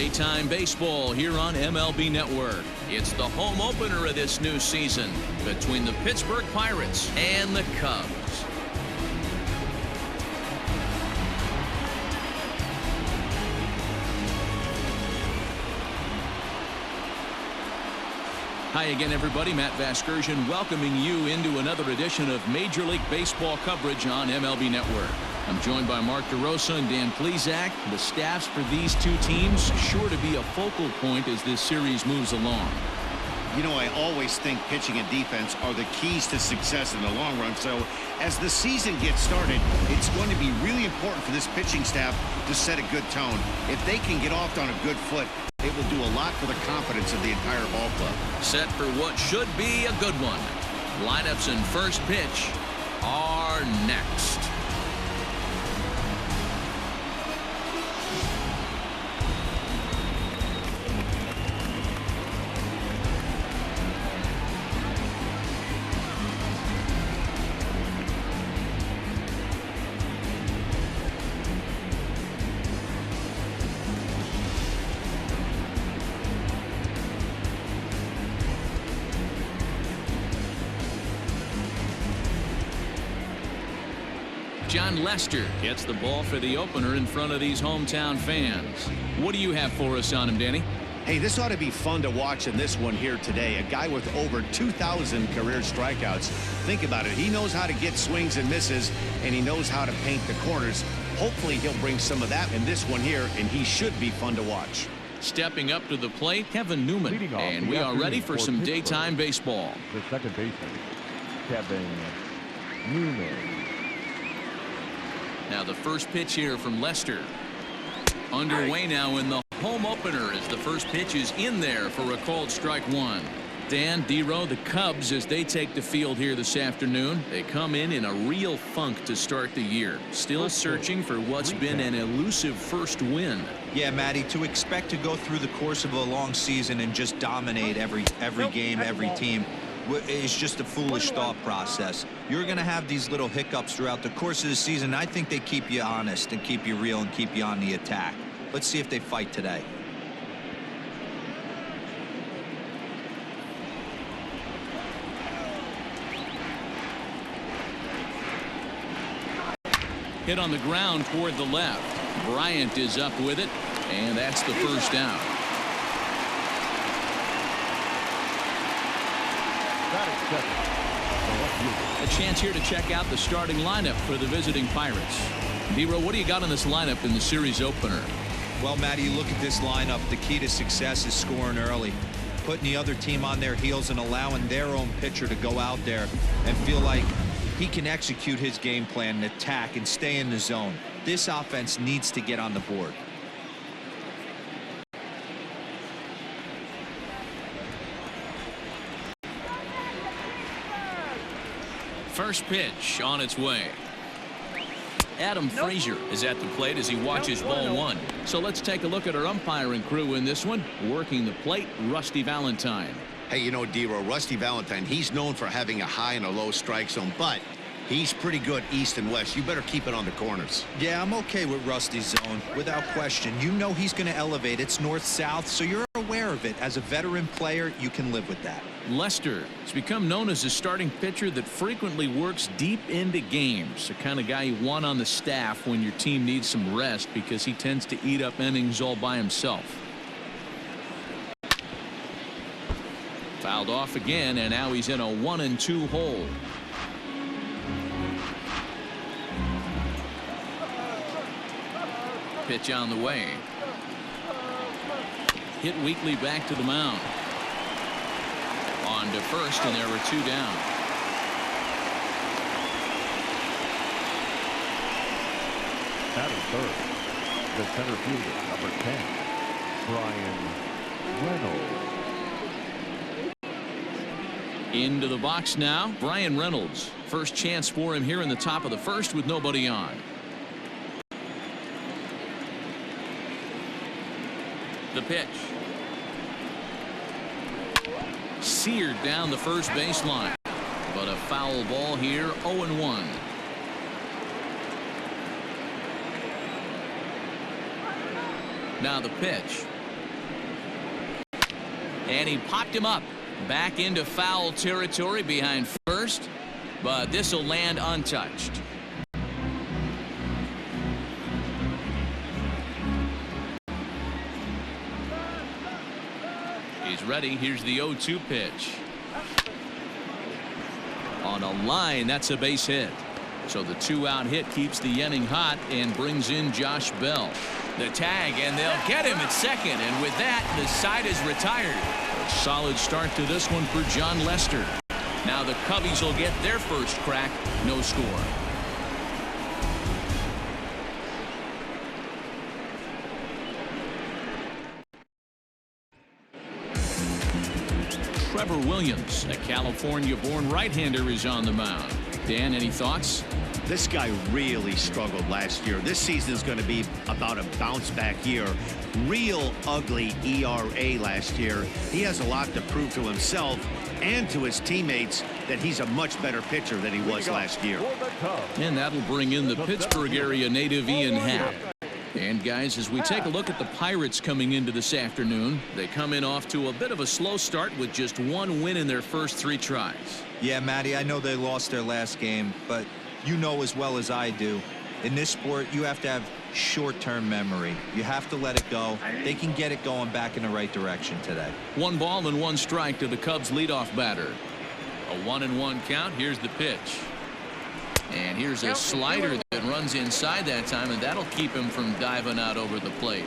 Daytime baseball here on MLB Network. It's the home opener of this new season between the Pittsburgh Pirates and the Cubs. Hi again, everybody. Matt Vasgersian welcoming you into another edition of Major League Baseball coverage on MLB Network. I'm joined by Mark DeRosa and Dan Plesac. The staffs for these two teams sure to be a focal point as this series moves along. You know, I always think pitching and defense are the keys to success in the long run. So as the season gets started, it's going to be really important for this pitching staff to set a good tone. If they can get off on a good foot, it will do a lot for the confidence of the entire ball club. Set for what should be a good one. Lineups and first pitch are next. John Lester gets the ball for the opener in front of these hometown fans. What do you have for us on him, Danny? Hey, this ought to be fun to watch in this one here today. A guy with over 2,000 career strikeouts. Think about it. He knows how to get swings and misses, and he knows how to paint the corners. Hopefully, he'll bring some of that in this one here, and he should be fun to watch. Stepping up to the plate, Kevin Newman. And we are ready for some daytime baseball. The second baseman, Kevin Newman. Now the first pitch here from Lester. Underway now in the home opener as the first pitch is in there for a called strike one. Dan, D-Row, the Cubs, as they take the field here this afternoon, they come in a real funk to start the year. Still searching for what's been an elusive first win. Yeah, Matty, to expect to go through the course of a long season and just dominate every game, every team, is just a foolish thought process. You're going to have these little hiccups throughout the course of the season. I think they keep you honest and keep you real and keep you on the attack. Let's see if they fight today. Hit on the ground toward the left. Bryant is up with it, and that's the first out. A chance here to check out the starting lineup for the visiting Pirates. D-Row, what do you got on this lineup in the series opener? Well, Matty, you look at this lineup. The key to success is scoring early, putting the other team on their heels and allowing their own pitcher to go out there and feel like he can execute his game plan and attack and stay in the zone. This offense needs to get on the board. First pitch on its way. Adam Frazier is at the plate as he watches ball one. So let's take a look at our umpiring crew in this one. Working the plate, Rusty Valentine. Hey, you know, D-Row, Rusty Valentine, he's known for having a high and a low strike zone, but he's pretty good east and west. You better keep it on the corners. Yeah, I'm okay with Rusty's zone, without question. You know he's going to elevate. It's north-south, so you're aware of it. As a veteran player, you can live with that. Lester has become known as a starting pitcher that frequently works deep into games. The kind of guy you want on the staff when your team needs some rest because he tends to eat up innings all by himself. Fouled off again, and now he's in a 1-2 hole. Pitch on the way. Hit weakly back to the mound. On to first, and there were two down. Batting third, the center fielder, number 10, Brian Reynolds. Into the box now, Brian Reynolds. First chance for him here in the top of the first with nobody on. The pitch. Seared down the first baseline. But a foul ball here, 0-1. Now the pitch. And he popped him up. Back into foul territory behind first. But this will land untouched. He's ready. Here's the 0-2 pitch. On a line, that's a base hit. So the 2-out hit keeps the inning hot and brings in Josh Bell. The tag, and they'll get him at second. And with that, the side is retired. A solid start to this one for John Lester. Now the Cubbies will get their first crack. No score. Trevor Williams, a California-born right-hander, is on the mound. Dan, any thoughts? This guy really struggled last year. This season is going to be about a bounce-back year. Real ugly ERA last year. He has a lot to prove to himself and to his teammates that he's a much better pitcher than he was last year. And that'll bring in the Pittsburgh area native Ian Happ. And guys, as we take a look at the Pirates coming into this afternoon, they come in off to a bit of a slow start with just one win in their first 3 tries. Yeah, Matty, I know they lost their last game, but you know as well as I do, in this sport, you have to have short-term memory. You have to let it go. They can get it going back in the right direction today. 1 ball and 1 strike to the Cubs leadoff batter. A 1-1 count. Here's the pitch. And here's a slider that runs inside that time, and that'll keep him from diving out over the plate.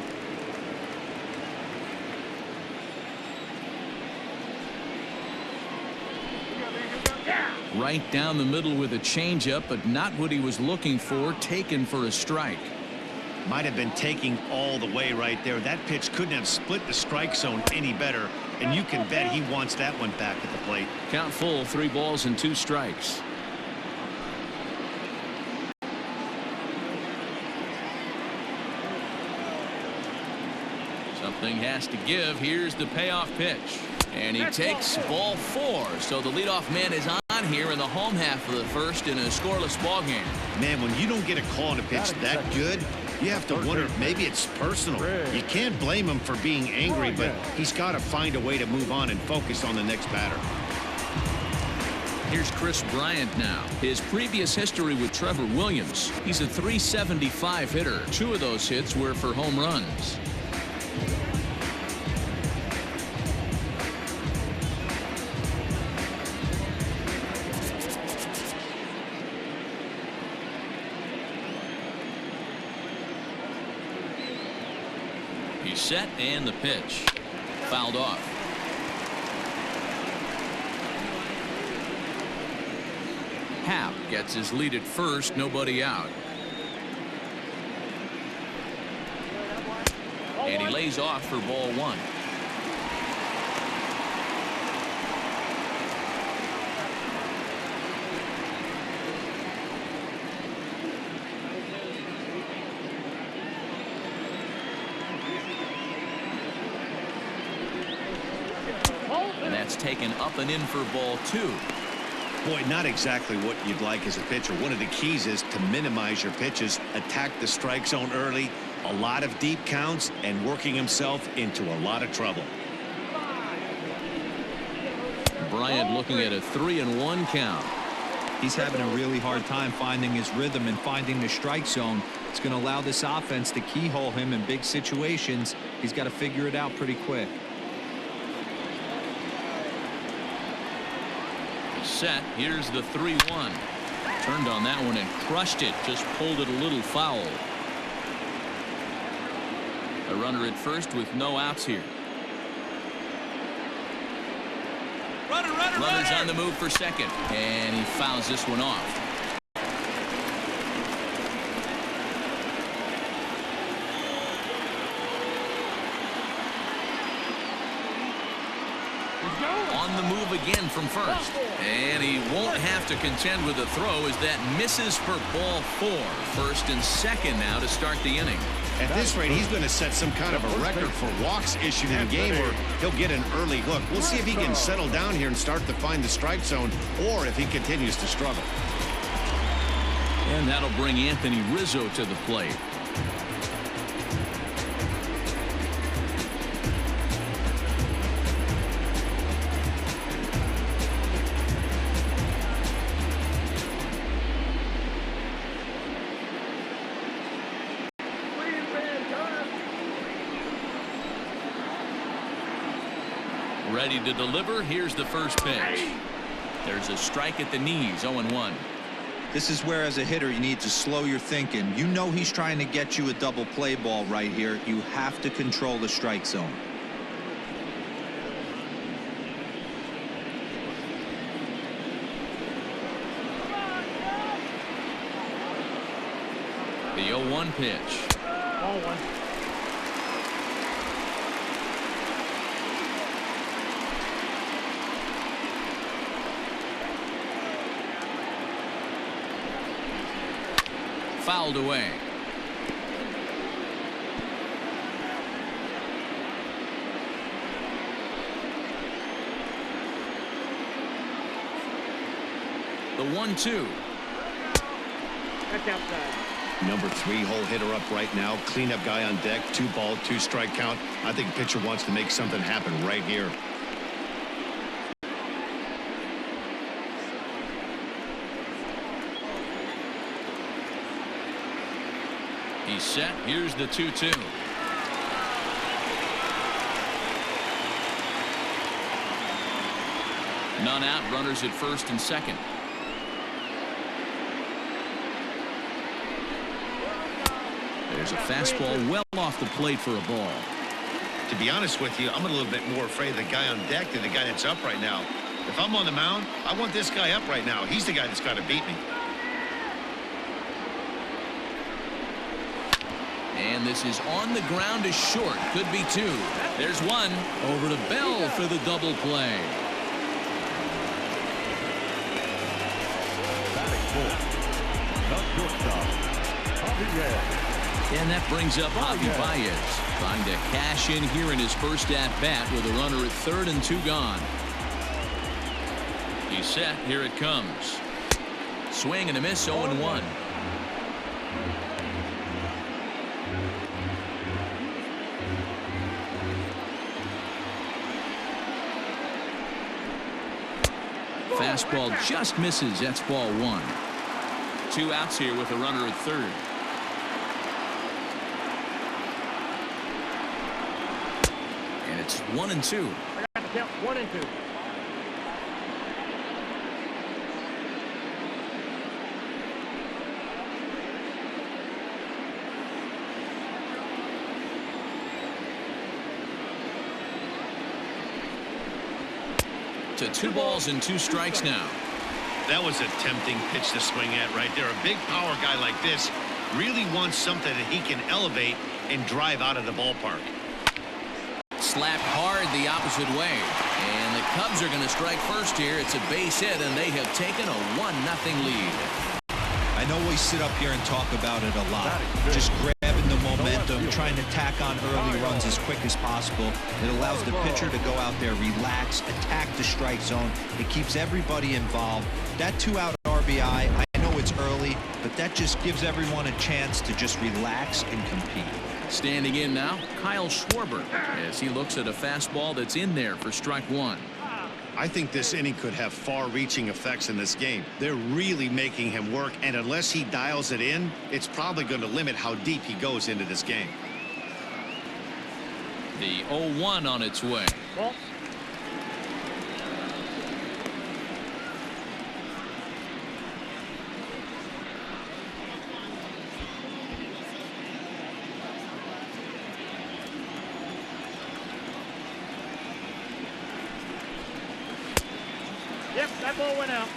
Right down the middle with a changeup, but not what he was looking for, taken for a strike. Might have been taking all the way right there. That pitch couldn't have split the strike zone any better, and you can bet he wants that one back at the plate. Count full, 3 balls and 2 strikes. Something has to give. Here's the payoff pitch. And he takes ball 4. So the leadoff man is on here in the home half of the first in a scoreless ball game. Man, when you don't get a call on a pitch that good, you have to wonder if maybe it's personal. You can't blame him for being angry, but he's got to find a way to move on and focus on the next batter. Here's Chris Bryant now. His previous history with Trevor Williams. He's a .375 hitter. 2 of those hits were for home runs. He's set, and the pitch. Fouled off. Happ gets his lead at first, nobody out. And he lays off for ball 1. And that's taken up and in for ball 2. Boy, not exactly what you'd like as a pitcher. One of the keys is to minimize your pitches, attack the strike zone early, a lot of deep counts, and working himself into a lot of trouble. Bryant looking at a 3-1 count. He's having a really hard time finding his rhythm and finding the strike zone. It's going to allow this offense to keyhole him in big situations. He's got to figure it out pretty quick. Set. Here's the 3-1. Turned on that one and crushed it. Just pulled it a little foul. A runner at first with no outs here. Runner's on the move for second, and he fouls this one off. On the move again from first, and he won't have to contend with a throw as that misses for ball 4. First and second now to start the inning. At this rate, he's going to set some kind of a record for walks issued in a game where he'll get an early hook. We'll see if he can settle down here and start to find the strike zone, or if he continues to struggle. And that'll bring Anthony Rizzo to the plate. Ready to deliver. Here's the first pitch. There's a strike at the knees. 0-1. This is where, as a hitter, you need to slow your thinking. You know he's trying to get you a double play ball right here. You have to control the strike zone. The 0-1 pitch. 0-1. Fouled away. The 1-2. That's outside. Number 3 hole hitter up right now. Cleanup guy on deck. 2 ball, 2 strike count. I think pitcher wants to make something happen right here. He's set. Here's the 2-2. None out. Runners at first and second. There's a fastball well off the plate for a ball. To be honest with you, I'm a little bit more afraid of the guy on deck than the guy that's up right now. If I'm on the mound, I want this guy up right now. He's the guy that's got to beat me. And this is on the ground is short. Could be 2. There's 1. Over to Bell for the double play. Batting fourth. Not shortstop. And that brings up Javi Baez, trying to cash in here in his first at-bat with a runner at third and 2 gone. He's set. Here it comes. Swing and a miss. 0-1. Fastball just misses. That's ball 1. 2 outs here with a runner at third. And it's 1-2. I got the count 1-2. To 2 balls and 2 strikes now. That was a tempting pitch to swing at right there. A big power guy like this really wants something that he can elevate and drive out of the ballpark. Slapped hard the opposite way. And the Cubs are going to strike first here. It's a base hit, and they have taken a 1-0 lead. I know we sit up here and talk about it a lot. Just grabbing the momentum, trying to tack on early runs as quick as possible. It allows the pitcher to go out there, relax, attack the strike zone. It keeps everybody involved. That 2-out RBI, I know it's early, but that just gives everyone a chance to just relax and compete. Standing in now, Kyle Schwarber, as he looks at a fastball that's in there for strike 1. I think this inning could have far-reaching effects in this game. They're really making him work, and unless he dials it in, it's probably going to limit how deep he goes into this game. The 0-1 on its way. Ball. Yep, that ball went out.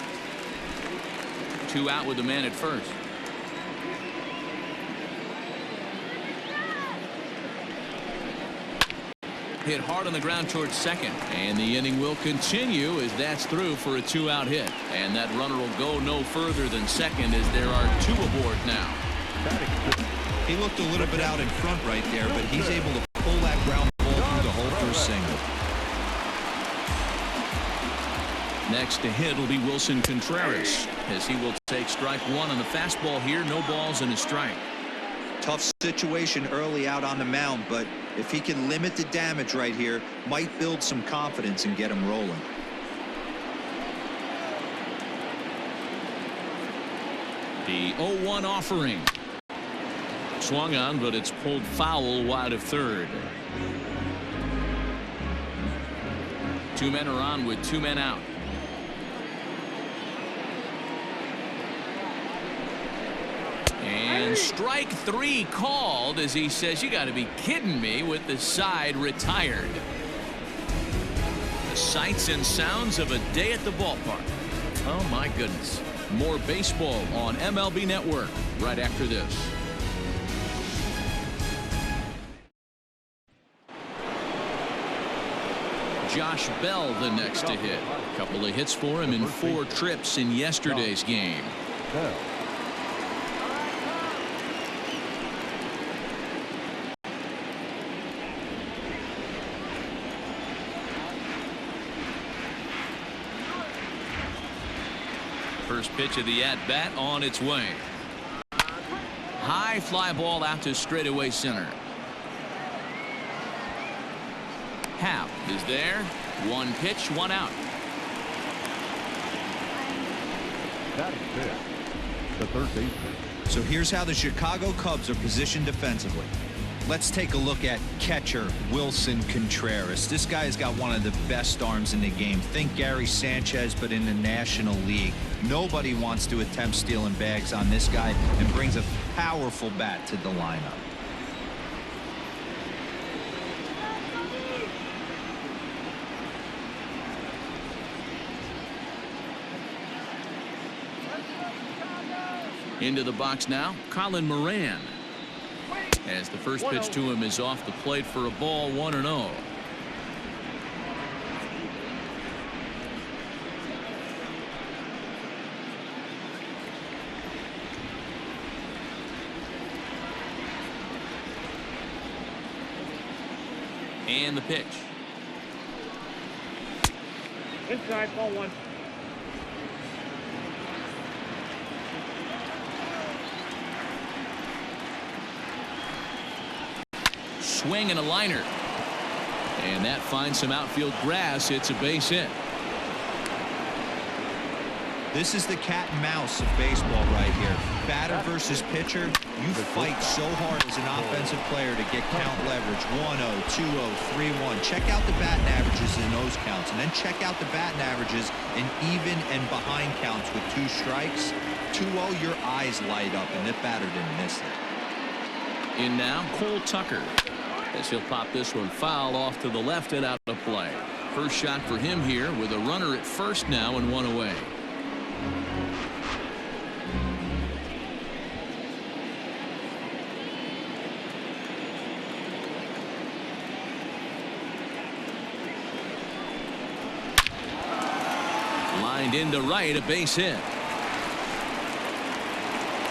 2 out with the man at first. Hit hard on the ground towards second, and the inning will continue as that's through for a 2-out hit. And that runner will go no further than second as there are 2 aboard now. He looked a little bit out in front right there, but he's able to pull that ground ball through the hole for a single. Next to hit will be Wilson Contreras as he will take strike 1 on the fastball here. No balls and a strike. Tough situation early out on the mound, but if he can limit the damage right here, might build some confidence and get him rolling. The 0-1 offering. Swung on, but it's pulled foul wide of third. Two men are on with two men out. And strike three called as he says, you got to be kidding me, with the side retired. The sights and sounds of a day at the ballpark. Oh my goodness. More baseball on MLB Network right after this. Josh Bell the next to hit. A couple of hits for him in 4 trips in yesterday's game. First pitch of the at-bat on its way. High fly ball out to straightaway center. Happ is there. One pitch, one out. That is it. The third baseman. So here's how the Chicago Cubs are positioned defensively. Let's take a look at catcher Wilson Contreras. This guy has got one of the best arms in the game. Think Gary Sanchez, but in the National League. Nobody wants to attempt stealing bags on this guy, and brings a powerful bat to the lineup. Into the box now, Colin Moran. As the first pitch to him is off the plate for a ball, 1-0. And the pitch. Inside, ball 1. Swing and a liner. And that finds some outfield grass. It's a base hit. This is the cat and mouse of baseball right here. Batter versus pitcher. You fight so hard as an offensive player to get count leverage. 1-0, 2-0, 3-1. Check out the batting averages in those counts, and then check out the batting averages in even and behind counts with 2 strikes. 2-0, your eyes light up, and the batter didn't miss it. In now, Cole Tucker, as he'll pop this one foul off to the left and out of play. First shot for him here with a runner at first now and 1 away. Lined into right, a base hit.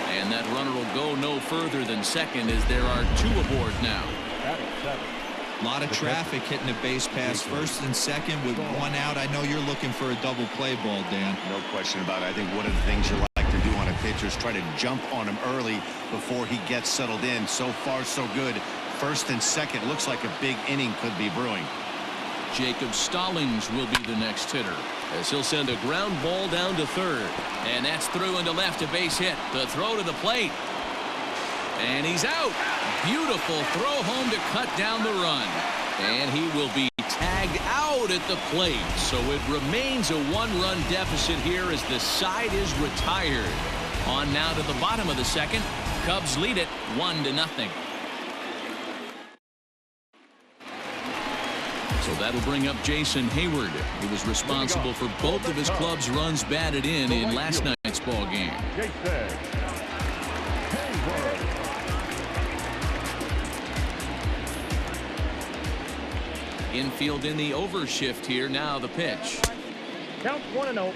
And that runner will go no further than second as there are 2 aboard now. A lot of traffic hitting the base pass first and second with 1 out. I know you're looking for a double play ball, Dan. No question about it. I think one of the things you like to do on a pitcher is try to jump on him early before he gets settled in. So far, so good. First and second, looks like a big inning could be brewing. Jacob Stallings will be the next hitter as he'll send a ground ball down to third. And that's through into left, a base hit. The throw to the plate. And he's out. Beautiful throw home to cut down the run. And he will be tagged out at the plate. So it remains a 1-run deficit here as the side is retired. On now to the bottom of the second. Cubs lead it 1-0. So that'll bring up Jason Hayward. He was responsible for both of his club's runs batted in last night's ball game. Infield in the overshift here. Now the pitch. Count 1-0.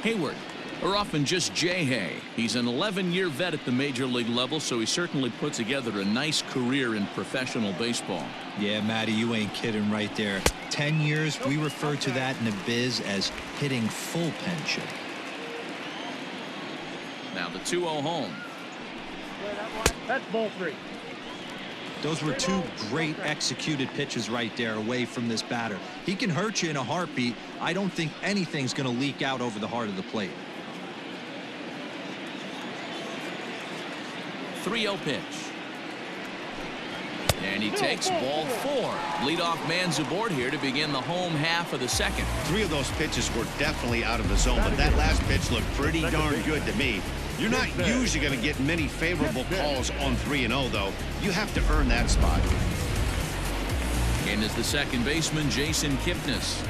Hayward, or often just Jay. He's an 11-year vet at the major league level, so he certainly put together a nice career in professional baseball. Yeah, Matty, you ain't kidding right there. 10 years, we refer to that in the biz as hitting full pension. Now the 2-0 home. That's ball 3. Those were 2 great executed pitches right there away from this batter. He can hurt you in a heartbeat. I don't think anything's going to leak out over the heart of the plate. 3-0 pitch. And he takes ball 4. Leadoff man's aboard here to begin the home half of the second. 3 of those pitches were definitely out of the zone, but that last pitch looked pretty darn good to me. You're not usually going to get many favorable calls on 3-0, though. You have to earn that spot. And is the second baseman, Jason Kipnis.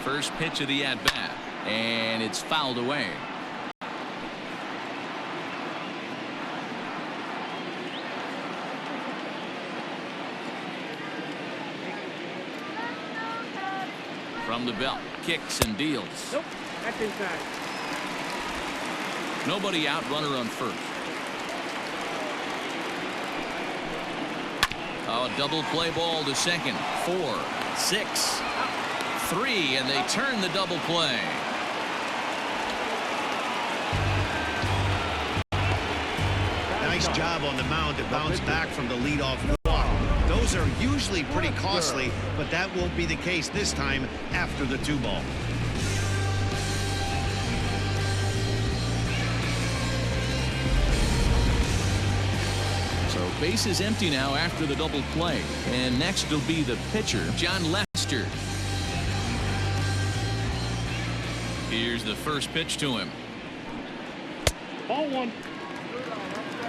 First pitch of the at-bat, and it's fouled away. From the belt, kicks and deals. Nope, that's inside. Nobody out, runner on first. Oh, double play ball to second. 4, 6, 3, and they turn the double play. Nice job on the mound to bounce back from the leadoff walk. Those are usually pretty costly, but that won't be the case this time after the 2-ball. So base is empty now after the double play. And next will be the pitcher, John Lester. Here's the first pitch to him. Ball 1.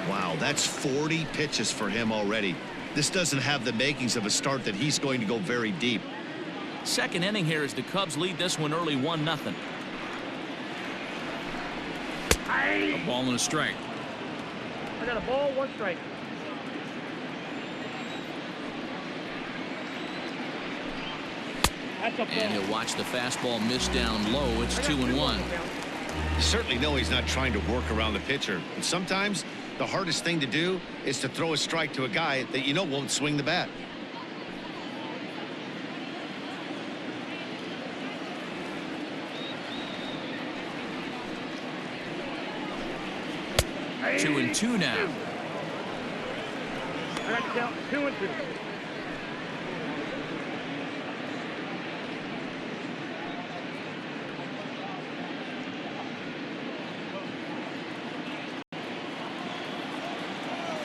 Wow, that's 40 pitches for him already. This doesn't have the makings of a start that he's going to go very deep. Second inning here as the Cubs lead this one early 1-0. A ball and a strike. I got a ball, 1 strike. That's a ball. And he'll watch the fastball miss down low. It's 2-1. You certainly know he's not trying to work around the pitcher. And sometimes the hardest thing to do is to throw a strike to a guy that you know won't swing the bat. Hey. 2-2 now. I got to count 2-2.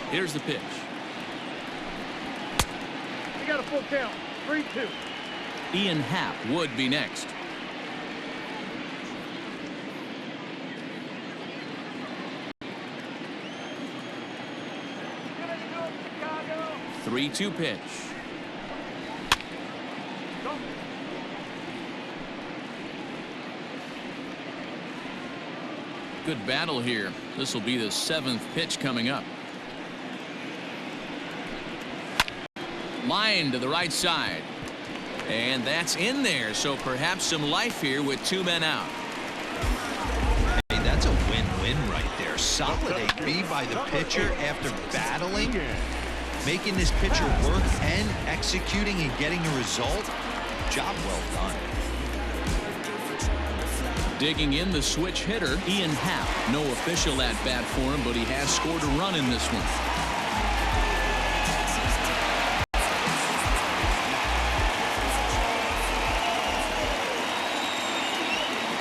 Here's the pitch. You got a full count. 3-2. Ian Happ would be next. Chicago. 3-2 pitch. Go. Good battle here. This will be the 7th pitch coming up. Line to the right side. And that's in there. So perhaps some life here with 2 men out. Hey, that's a win-win right there. Solid AB by the pitcher after battling, making this pitcher work and executing and getting a result. Job well done. Digging in the switch hitter, Ian Happ. No official at bat for him, but he has scored a run in this one.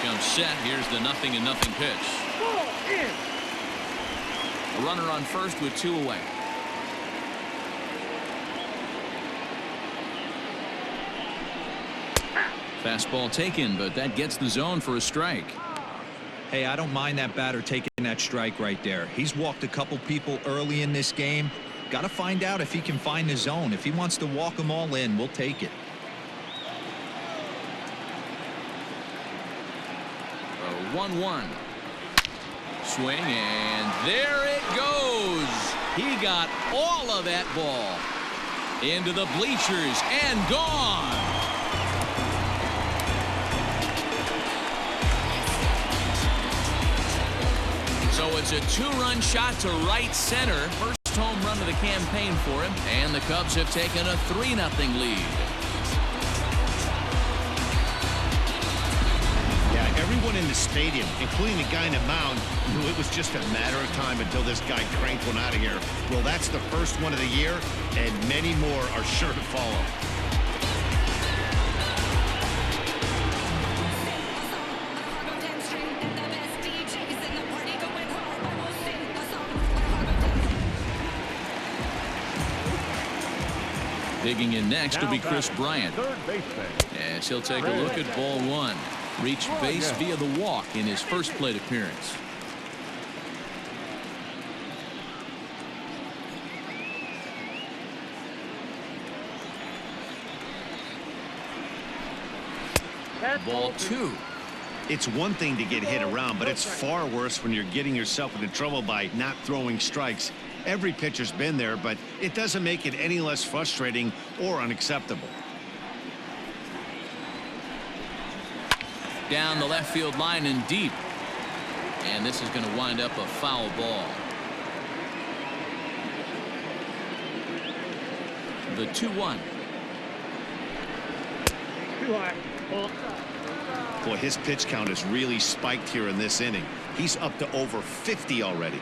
Comes set. Here's the 0-0 pitch. Ball in. A runner on first with 2 away. Fastball taken, but that gets the zone for a strike. Hey, I don't mind that batter taking that strike right there. He's walked a couple people early in this game. Got to find out if he can find the zone. If he wants to walk them all in, we'll take it. 1-1. Swing, and there it goes. He got all of that ball into the bleachers and gone. So it's a 2-run shot to right center. First home run of the campaign for him, and the Cubs have taken a 3-0 lead. Yeah, everyone everyone in the stadium, including the guy in the mound, knew it was just a matter of time until this guy cranked one out of here. Well, that's the first one of the year, and many more are sure to follow. Digging in next will be Chris Bryant. Third baseman. As he'll take a look at ball one. Reached base via the walk in his first plate appearance. Ball two. It's one thing to get hit around, but it's far worse when you're getting yourself into trouble by not throwing strikes. Every pitcher's been there, but it doesn't make it any less frustrating or unacceptable. Down the left field line and deep. And this is going to wind up a foul ball. The 2-1. Too high. Ball. Boy, his pitch count has really spiked here in this inning. He's up to over 50 already.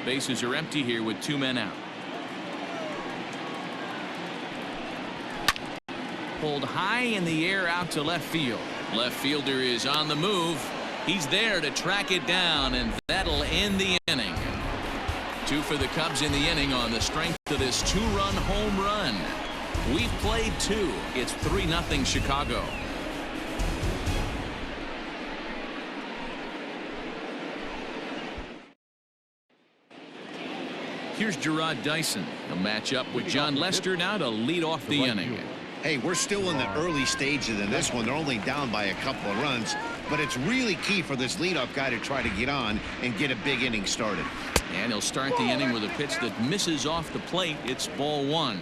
Bases are empty here with 2 men out. Pulled high in the air out to left field. Left fielder is on the move. He's there to track it down, and that'll end the inning. 2 for the Cubs in the inning on the strength of this 2-run home run. We've played 2. It's 3-0 Chicago. Here's Gerard Dyson. He'll match up with John Lester now to lead off the inning. Hey, we're still in the early stages in this one. They're only down by a couple of runs, but it's really key for this leadoff guy to try to get on and get a big inning started. And he'll start the inning with a pitch that misses off the plate. It's ball 1.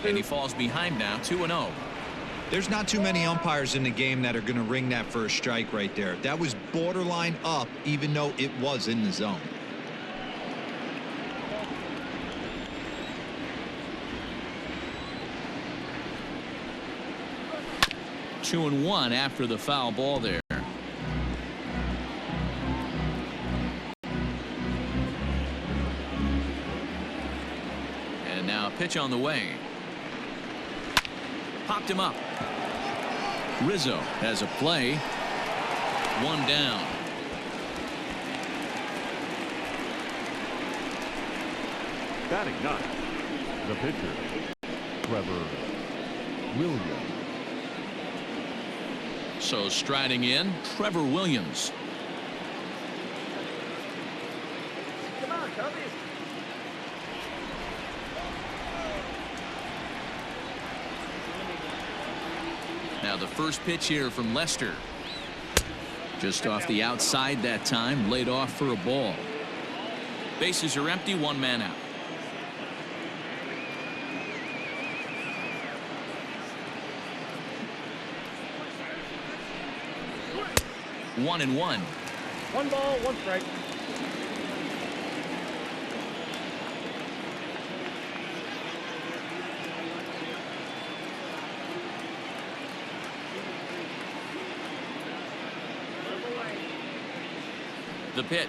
And he falls behind now, 2-0. There's not too many umpires in the game that are going to ring that first strike right there. That was borderline up, even though it was in the zone. Two and 1 after the foul ball there. And now a pitch on the way. Popped him up. Rizzo has a play. 1 down. Batting ninth, the pitcher, Trevor Williams. So striding in, Trevor Williams. Come on, Cubbies. Now the first pitch here from Lester. Just off the outside that time, laid off for a ball. Bases are empty, 1 man out. One and 1. 1 ball, 1 strike. The pitch.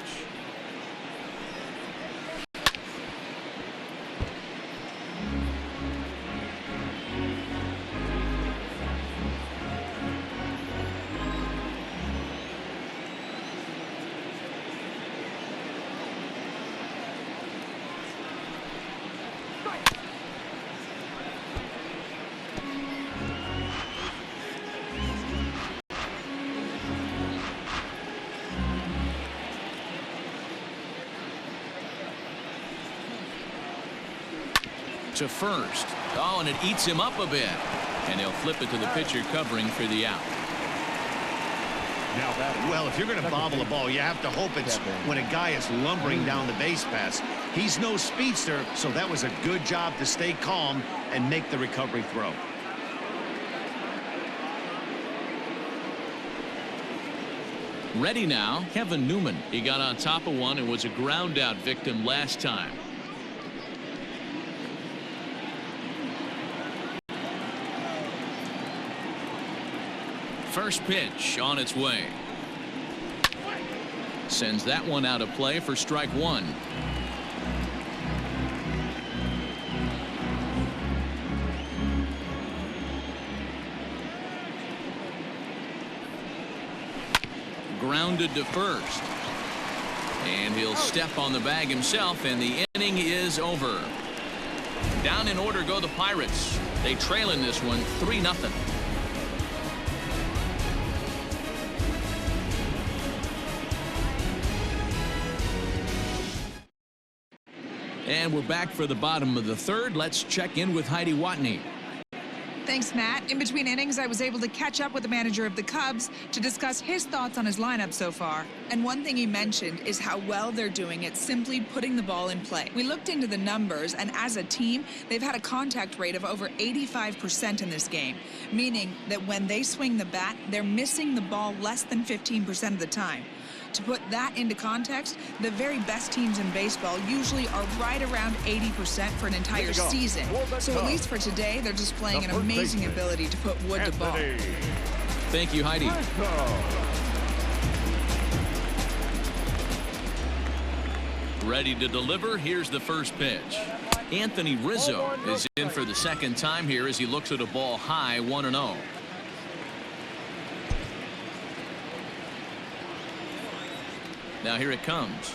To first. Oh, and it eats him up a bit. And they'll flip it to the pitcher covering for the out. Now batting. Well, if you're going to bobble a ball, you have to hope it's when a guy is lumbering down the base pass. He's no speedster, so that was a good job to stay calm and make the recovery throw. Ready now, Kevin Newman. He got on top of one and was a ground out victim last time. First pitch on its way. Sends that one out of play for strike one. Grounded to first. And he'll step on the bag himself, and the inning is over. Down in order go the Pirates. They trail in this one 3-0. And we're back for the bottom of the third. Let's check in with Heidi Watney. Thanks, Matt. In between innings, I was able to catch up with the manager of the Cubs to discuss his thoughts on his lineup so far. And one thing he mentioned is how well they're doing at simply putting the ball in play. We looked into the numbers, and as a team, they've had a contact rate of over 85% in this game, meaning that when they swing the bat, they're missing the ball less than 15% of the time. To put that into context, the very best teams in baseball usually are right around 80% for an entire season. So at least for today, they're displaying an amazing ability to put wood to ball. Thank you, Heidi. Ready to deliver. Here's the first pitch. Anthony Rizzo is in for the second time here as he looks at a ball high, 1-0. Now here it comes.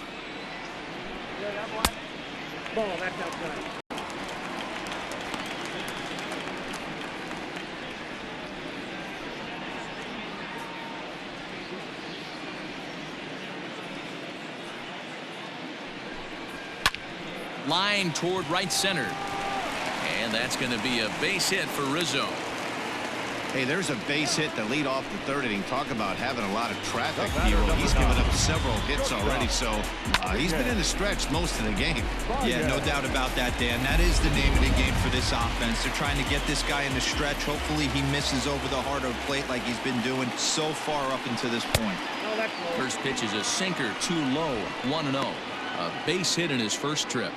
Ball, that's outside. Line toward right center. And that's going to be a base hit for Rizzo. Hey, there's a base hit to lead off the third inning. Talk about having a lot of traffic. He's given up several hits already, so he's been in the stretch most of the game. Yeah, no doubt about that, Dan. That is the name of the game for this offense. They're trying to get this guy in the stretch. Hopefully he misses over the heart of the plate like he's been doing so far up until this point. First pitch is a sinker, too low, 1-0. A base hit in his first trip.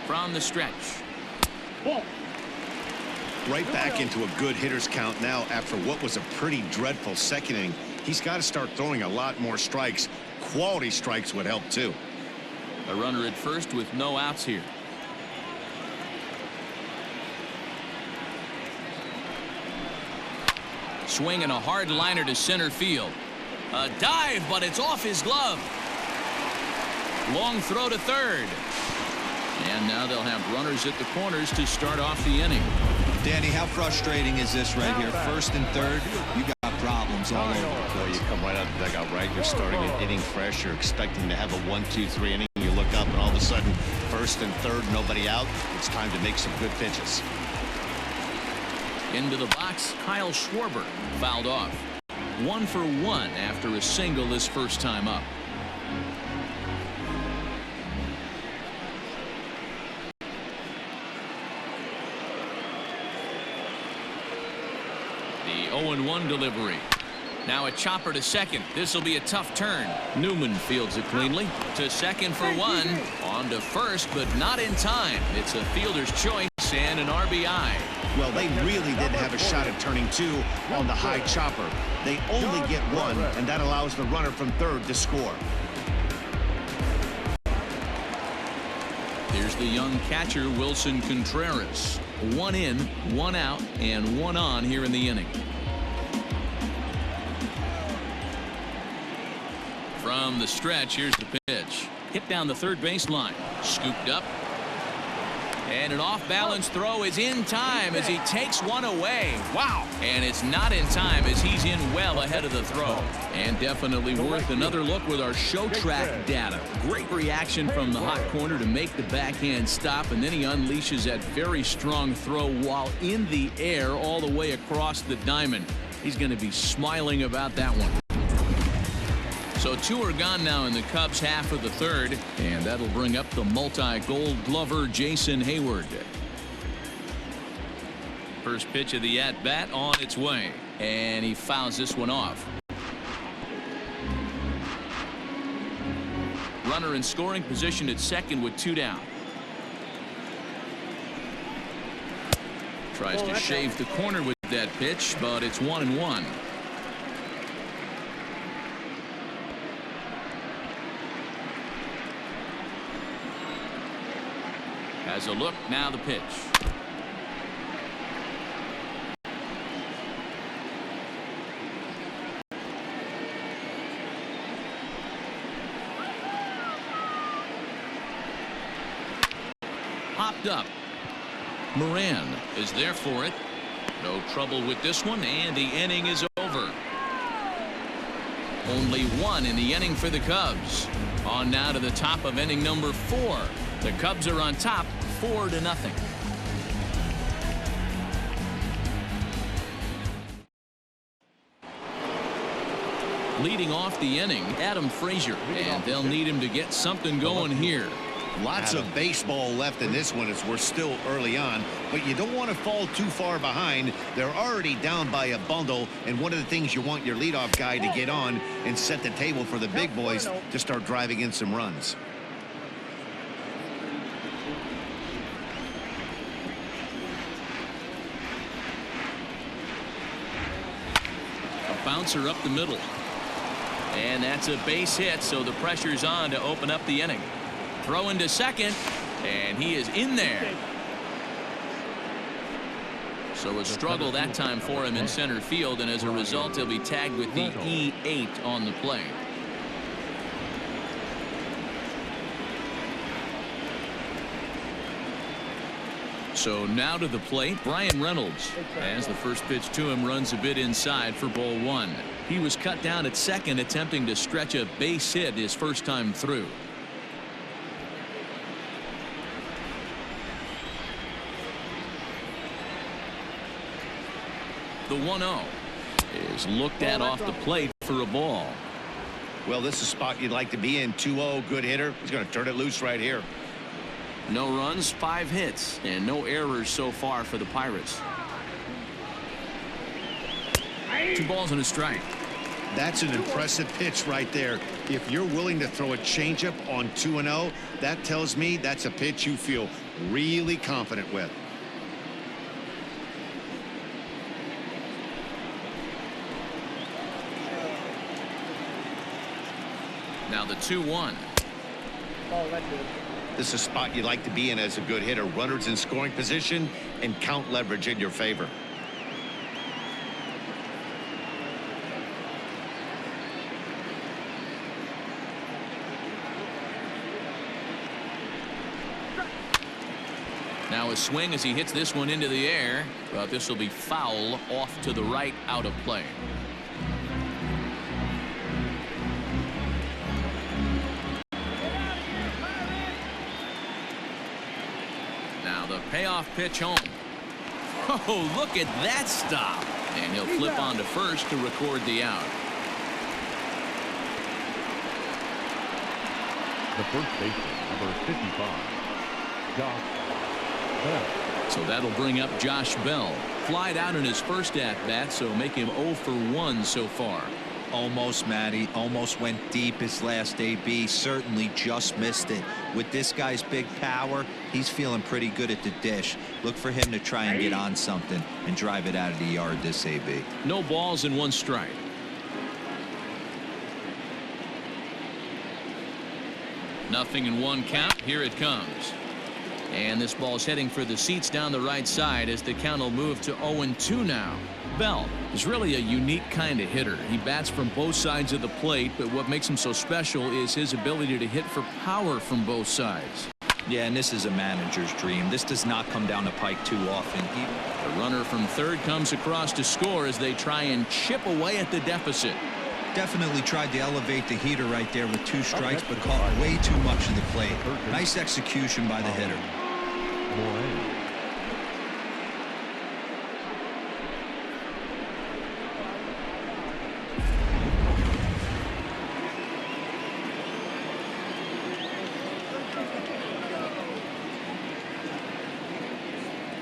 From the stretch. Right back into a good hitter's count now after what was a pretty dreadful second inning. He's got to start throwing a lot more strikes. Quality strikes would help too. A runner at first with no outs here. Swinging a hard liner to center field. A dive, but it's off his glove. Long throw to third. And now they'll have runners at the corners to start off the inning. Danny, how frustrating is this right here? First and third, you got problems all over. Well, you come right out of the dugout, right? You're starting an inning fresh. You're expecting to have a 1-2-3 inning. You look up, and all of a sudden, first and third, nobody out. It's time to make some good pitches. Into the box, Kyle Schwarber fouled off. 1 for 1 after a single his first time up. The 0-1 delivery. Now a chopper to second. This will be a tough turn. Newman fields it cleanly. To second for one. On to first, but not in time. It's a fielder's choice and an RBI. Well, they really didn't have a shot at turning two on the high chopper. They only get one, and that allows the runner from third to score. Here's the young catcher, Wilson Contreras. 1 in, 1 out, and 1 on here in the inning. From the stretch, here's the pitch. Hit down the third baseline. Scooped up. And an off-balance throw is in time as he takes one away. Wow. And it's not in time as he's in well ahead of the throw. And definitely worth another look with our show track data. Great reaction from the hot corner to make the backhand stop, and then he unleashes that very strong throw while in the air all the way across the diamond. He's going to be smiling about that one. So 2 are gone now in the Cubs half of the third, and that'll bring up the multi-gold glover Jason Hayward. First pitch of the at-bat on its way, and he fouls this one off. Runner in scoring position at second with 2 down. Tries to shave the corner with that pitch, but it's 1-1. Has a look, now the pitch. Popped up. Moran is there for it. No trouble with this one, and the inning is over. Only 1 in the inning for the Cubs. On now to the top of inning number 4. The Cubs are on top 4-0. Leading off the inning, Adam Frazier, and they'll need him to get something going here. Lots of baseball left in this one as we're still early on, but you don't want to fall too far behind. They're already down by a bundle, and one of the things you want your leadoff guy to get on and set the table for the big boys to start driving in some runs. A bouncer up the middle. And that's a base hit, so the pressure's on to open up the inning. Throw into second, and he is in there. So a struggle that time for him in center field, and as a result, he'll be tagged with the E8 on the play. So now to the plate, Brian Reynolds. As the first pitch to him runs a bit inside for ball 1. He was cut down at second, attempting to stretch a base hit his first time through. The 1-0 is looked at off the plate for a ball. Well, this is a spot you'd like to be in. 2-0, good hitter. He's going to turn it loose right here. No runs, 5 hits, and no errors so far for the Pirates. 2 balls and a strike. That's an impressive pitch right there. If you're willing to throw a changeup on 2-0, that tells me that's a pitch you feel really confident with. Now the 2-1. This is a spot you'd like to be in as a good hitter. Runners in scoring position and count leverage in your favor. Now a swing as he hits this one into the air, but this will be foul off to the right, out of play. Now the payoff pitch home. Oh, look at that stop. And he'll flip on to first to record the out. The first baseman, number 55, Josh Bell. So that'll bring up Josh Bell. Flied out in his first at-bat, so make him 0 for 1 so far. Almost, Matty. Almost went deep his last AB. Certainly just missed it. With this guy's big power, he's feeling pretty good at the dish. Look for him to try and get on something and drive it out of the yard this AB. No balls and 1 strike. Nothing in 1 count. Here it comes. And this ball's heading for the seats down the right side as the count will move to 0-2 now. Bell is really a unique kind of hitter. He bats from both sides of the plate, but what makes him so special is his ability to hit for power from both sides. Yeah, and this is a manager's dream. This does not come down the pike too often. The runner from third comes across to score as they try and chip away at the deficit. Definitely tried to elevate the heater right there with 2 strikes, but caught way too much of the plate. Nice execution by the hitter. Moran.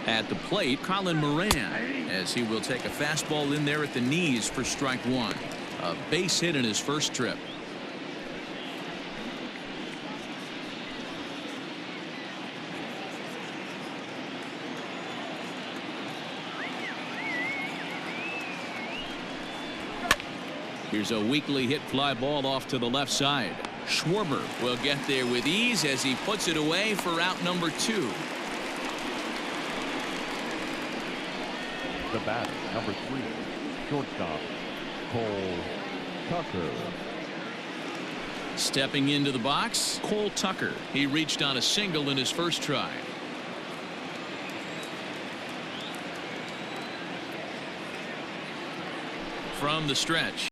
At the plate, Colin Moran, as he will take a fastball in there at the knees for strike one. A base hit in his first trip. Here's a weakly hit fly ball off to the left side. Schwarber will get there with ease as he puts it away for out number 2. The batter, number 3, shortstop, Cole Tucker. Stepping into the box, Cole Tucker. He reached on a single in his first try. From the stretch.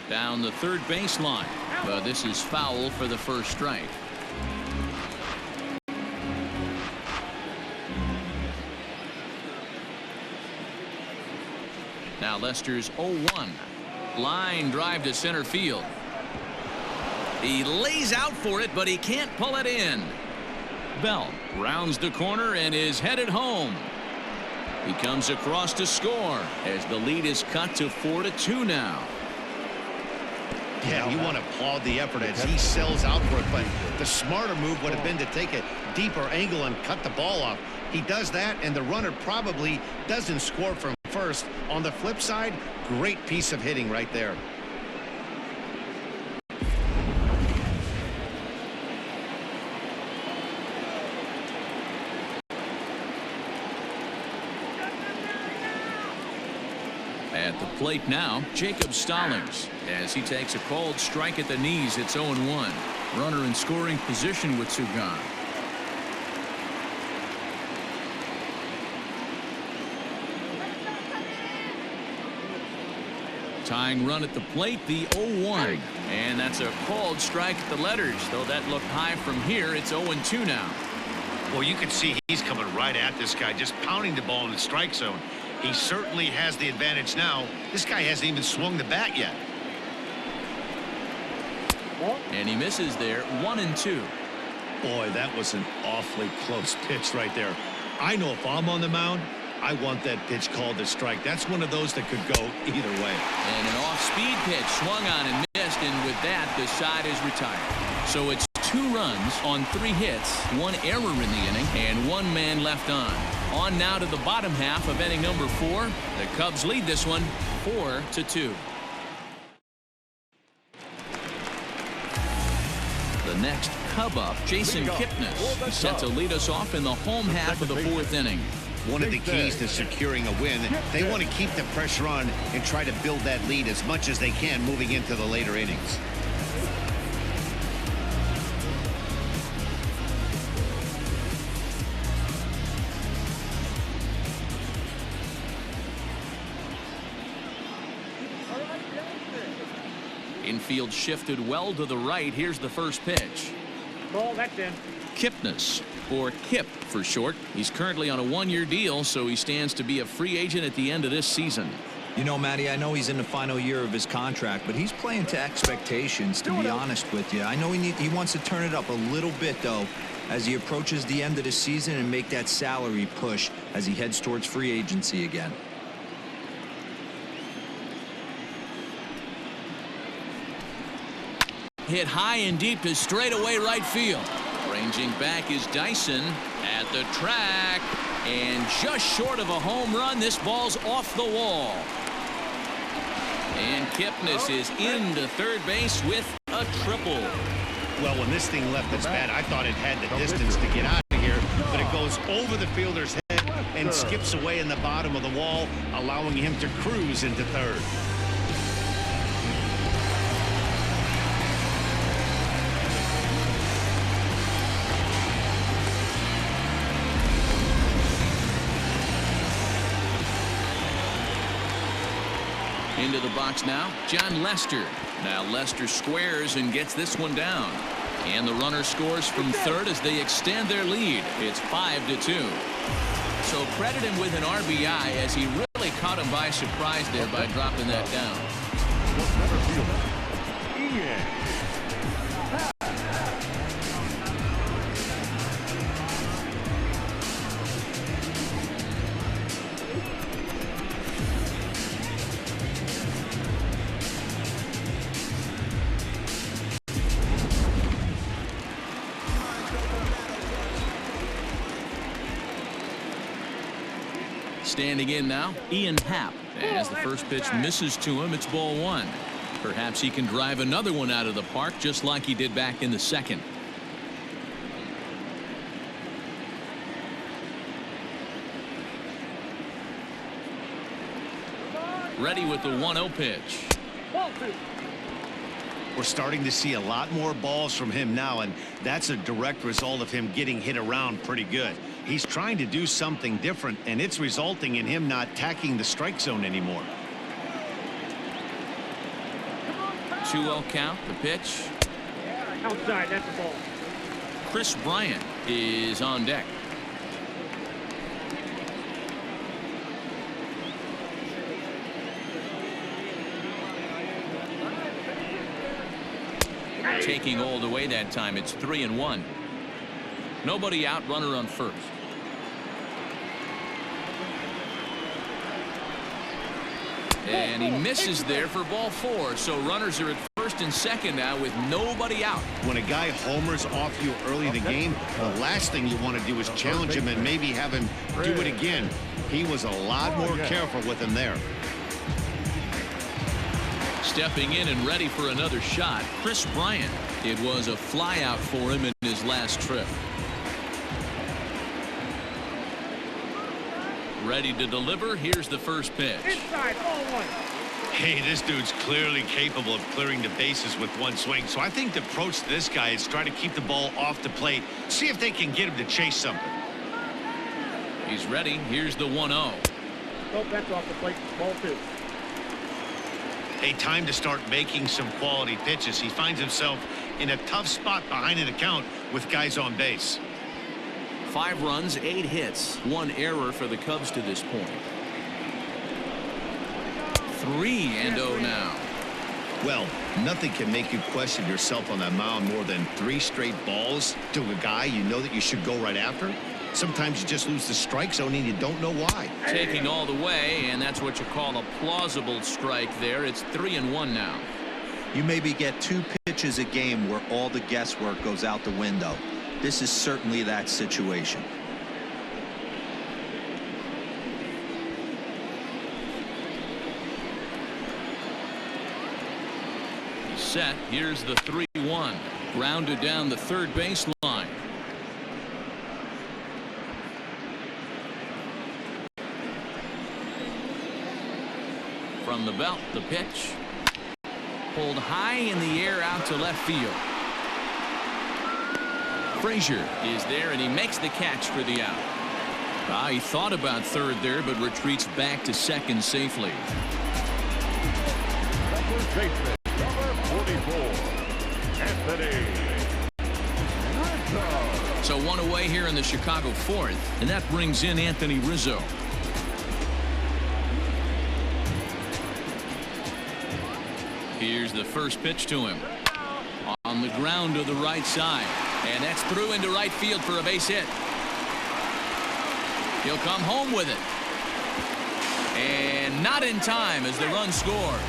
Down the third baseline, but this is foul for the first strike. Now Lester's 0-1. Line drive to center field. He lays out for it, but he can't pull it in. Bell rounds the corner and is headed home. He comes across to score as the lead is cut to 4-2 now. Yeah, you want to applaud the effort as he sells out for it, but the smarter move would have been to take a deeper angle and cut the ball off. He does that, and the runner probably doesn't score from first. On the flip side, great piece of hitting right there. At the plate now, Jacob Stallings, as he takes a called strike at the knees. It's 0-1. Runner in scoring position with 2 gone. Tying run at the plate, the 0-1. And that's a called strike at the letters, though that looked high from here. It's 0-2 now. Well, you can see he's coming right at this guy, just pounding the ball in the strike zone. He certainly has the advantage now. This guy hasn't even swung the bat yet. And he misses there, 1-2. Boy, that was an awfully close pitch right there. I know if I'm on the mound, I want that pitch called a strike. That's one of those that could go either way. And an off-speed pitch swung on and missed, and with that, the side is retired. So it's 2 runs on 3 hits, 1 error in the inning, and 1 man left on. On now to the bottom half of inning number 4. The Cubs lead this one 4-2. The next Cub up, Jason Kipnis, is set to lead us off in the home half of the 4th inning. One of the keys to securing a win, they want to keep the pressure on and try to build that lead as much as they can moving into the later innings. Infield shifted well to the right. Here's the first pitch. Ball, that's in. Kipnis, or Kip for short. He's currently on a 1-year deal, so he stands to be a free agent at the end of this season. You know, Matty, I know he's in the final year of his contract, but he's playing to expectations, to be honest with you. I know he wants to turn it up a little bit, though, as he approaches the end of the season and make that salary push as he heads towards free agency again. Hit high and deep to straightaway right field. Ranging back is Dyson at the track, and just short of a home run. This ball's off the wall. And Kipnis is into third base with a triple. Well, when this thing left its bat, I thought it had the distance to get out of here, but it goes over the fielder's head and skips away in the bottom of the wall, allowing him to cruise into third. Into the box now, John Lester. Now Lester squares and gets this one down. And the runner scores from third as they extend their lead. It's 5-2. So credit him with an RBI as he really caught him by surprise there by dropping that down. Standing in now, Ian Happ. As the first pitch misses to him, it's ball one. Perhaps he can drive another one out of the park just like he did back in the second. Ready with the 1-0 pitch. We're starting to see a lot more balls from him now, and that's a direct result of him getting hit around pretty good. He's trying to do something different, and it's resulting in him not tacking the strike zone anymore. 2-0 count, the pitch. Outside, that's the ball. Chris Bryant is on deck. Taking all the way that time. It's 3-1. Nobody out, runner on first. And he misses there for ball four. So runners are at first and second now with nobody out. When a guy homers off you early in the game, the last thing you want to do is challenge him and maybe have him do it again. He was a lot more careful with him there. Stepping in and ready for another shot, Chris Bryant. It was a fly out for him in his last trip. Ready to deliver. Here's the first pitch. Inside, ball one. Hey, this dude's clearly capable of clearing the bases with one swing. So I think the approach to this guy is try to keep the ball off the plate. See if they can get him to chase something. He's ready. Here's the 1-0. Nope, that's off the plate. Ball two. Hey, time to start making some quality pitches. He finds himself in a tough spot behind an account with guys on base. 5 runs, 8 hits, 1 error for the Cubs to this point. 3-0 now. Well, nothing can make you question yourself on that mound more than 3 straight balls to a guy you know that you should go right after. Sometimes you just lose the strike zone and you don't know why. Taking all the way, and that's what you call a plausible strike there. It's 3-1 now. You maybe get 2 pitches a game where all the guesswork goes out the window. This is certainly that situation. Set. Here's the 3-1. Grounded down the third baseline. From the belt, the pitch. Pulled high in the air out to left field. Frazier is there, and he makes the catch for the out. He thought about third there, but retreats back to second safely. First baseman, number 44, Anthony Rizzo. So 1 away here in the Chicago fourth, and that brings in Anthony Rizzo. Here's the first pitch to him. On the ground to the right side. And that's through into right field for a base hit. He'll come home with it. And not in time as the run scores.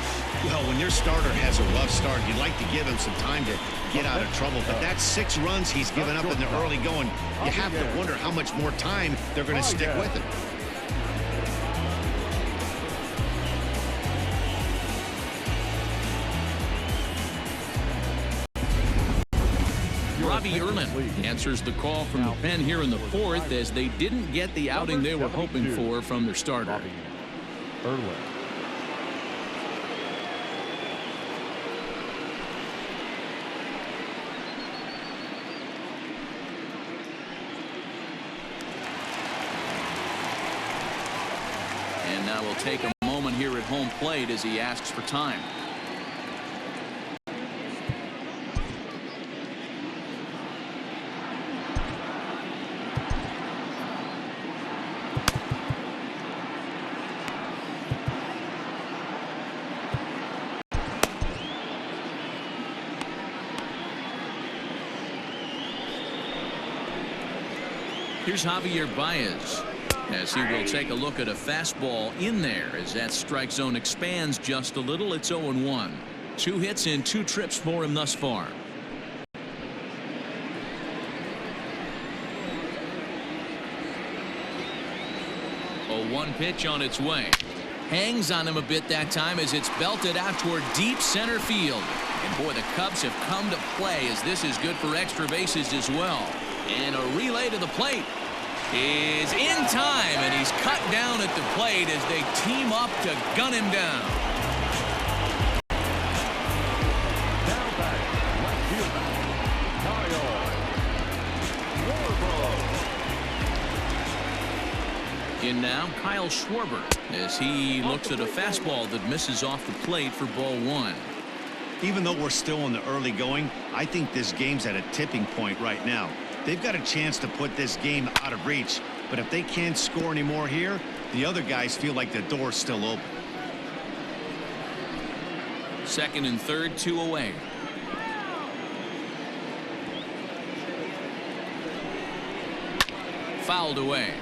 Well, when your starter has a rough start, you'd like to give him some time to get out of trouble. But that's 6 runs he's given up in the early going. You have to wonder how much more time they're going to stick with him. Robbie Erlin answers the call from the pen here in the fourth as they didn't get the outing they were hoping for from their starter. Erlin. And now we'll take a moment here at home plate as he asks for time. Here's Javier Baez as he will take a look at a fastball in there as that strike zone expands just a little. It's 0-1. 2 hits in 2 trips for him thus far. A 1 pitch on its way. Hangs on him a bit that time as it's belted out toward deep center field. And boy, the Cubs have come to play as this is good for extra bases as well. And a relay to the plate is in time, and he's cut down at the plate as they team up to gun him down. Now back, left fielder, Kyle Schwarber. In now, Kyle Schwarber as he looks at a fastball that misses off the plate for ball 1. Even though we're still in the early going, I think this game's at a tipping point right now. They've got a chance to put this game out of reach, but if they can't score any more here, the other guys feel like the door's still open. Second and third, 2 away. Fouled away.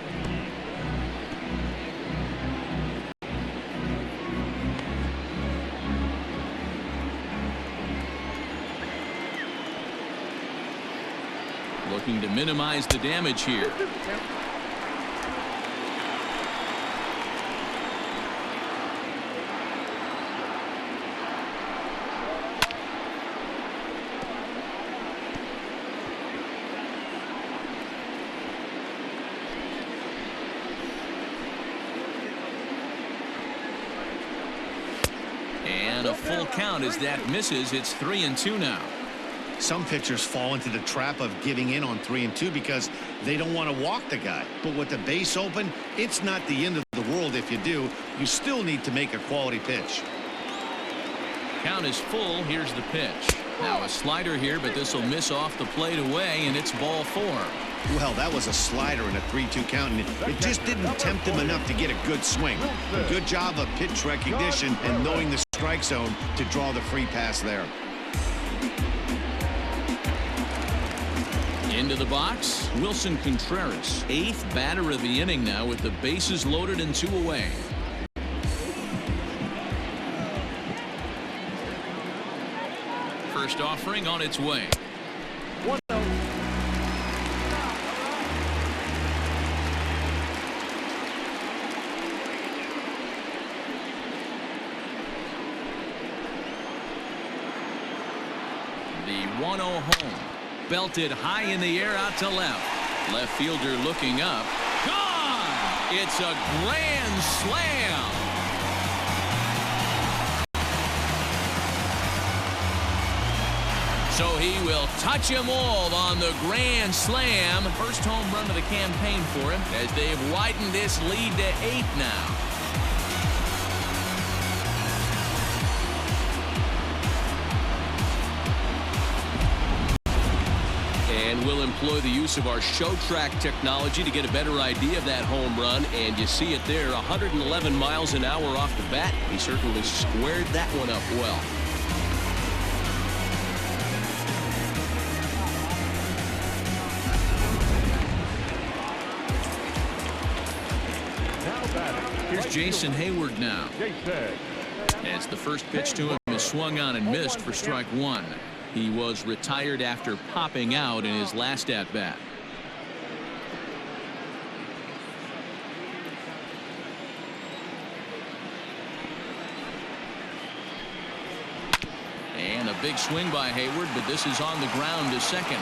Looking to minimize the damage here. And a full count as that misses. It's 3-2 now. Some pitchers fall into the trap of giving in on 3-2 because they don't want to walk the guy. But with the base open, it's not the end of the world if you do. You still need to make a quality pitch. Count is full. Here's the pitch. Now a slider here, but this will miss off the plate away, and it's ball 4. Well, that was a slider in a 3-2 count, and it just didn't tempt him enough to get a good swing. Good job of pitch recognition and knowing the strike zone to draw the free pass there. Into the box, Wilson Contreras, 8th batter of the inning now with the bases loaded and 2 away. First offering on its way. The 1-0 home. Belted high in the air out to left. Left fielder looking up. Gone! It's a grand slam. So he will touch them all on the grand slam. First home run of the campaign for him as they've widened this lead to 8 now. And we'll employ the use of our show track technology to get a better idea of that home run. And you see it there, 111 miles an hour off the bat. He certainly squared that one up well. Here's Jason Hayward now. As the first pitch to him is swung on and missed for strike 1. He was retired after popping out in his last at-bat. And a big swing by Hayward, but this is on the ground to second.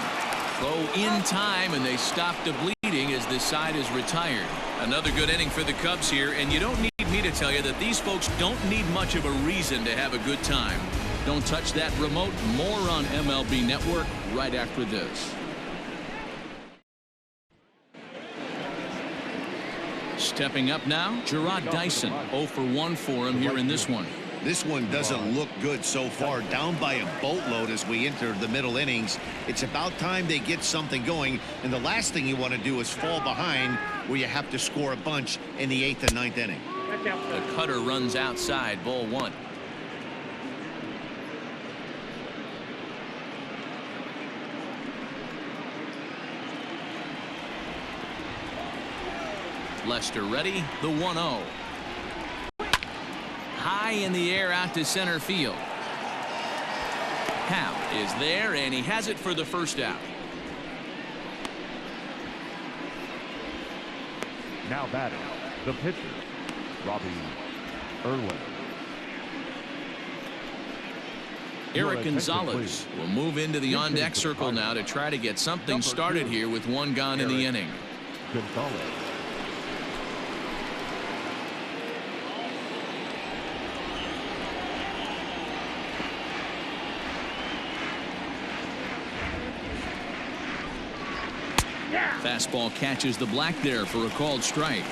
Throw in time, and they stop the bleeding as this side is retired. Another good inning for the Cubs here, and you don't need me to tell you that these folks don't need much of a reason to have a good time. Don't touch that remote. More on MLB Network right after this. Stepping up now, Gerard Dyson. 0 for 1 for him here in this one. This one doesn't look good so far. Down by a boatload as we enter the middle innings. It's about time they get something going, and the last thing you want to do is fall behind where you have to score a bunch in the 8th and 9th inning. The cutter runs outside, ball 1. Lester ready, the 1-0. High in the air out to center field. Hal is there, and he has it for the first out. Now batting, The pitcher, Robbie Erlin. Eric Gonzalez will move into the on-deck circle now to try to get something started here with one gone in the inning. Gonzalez. Fastball catches the black there for a called strike.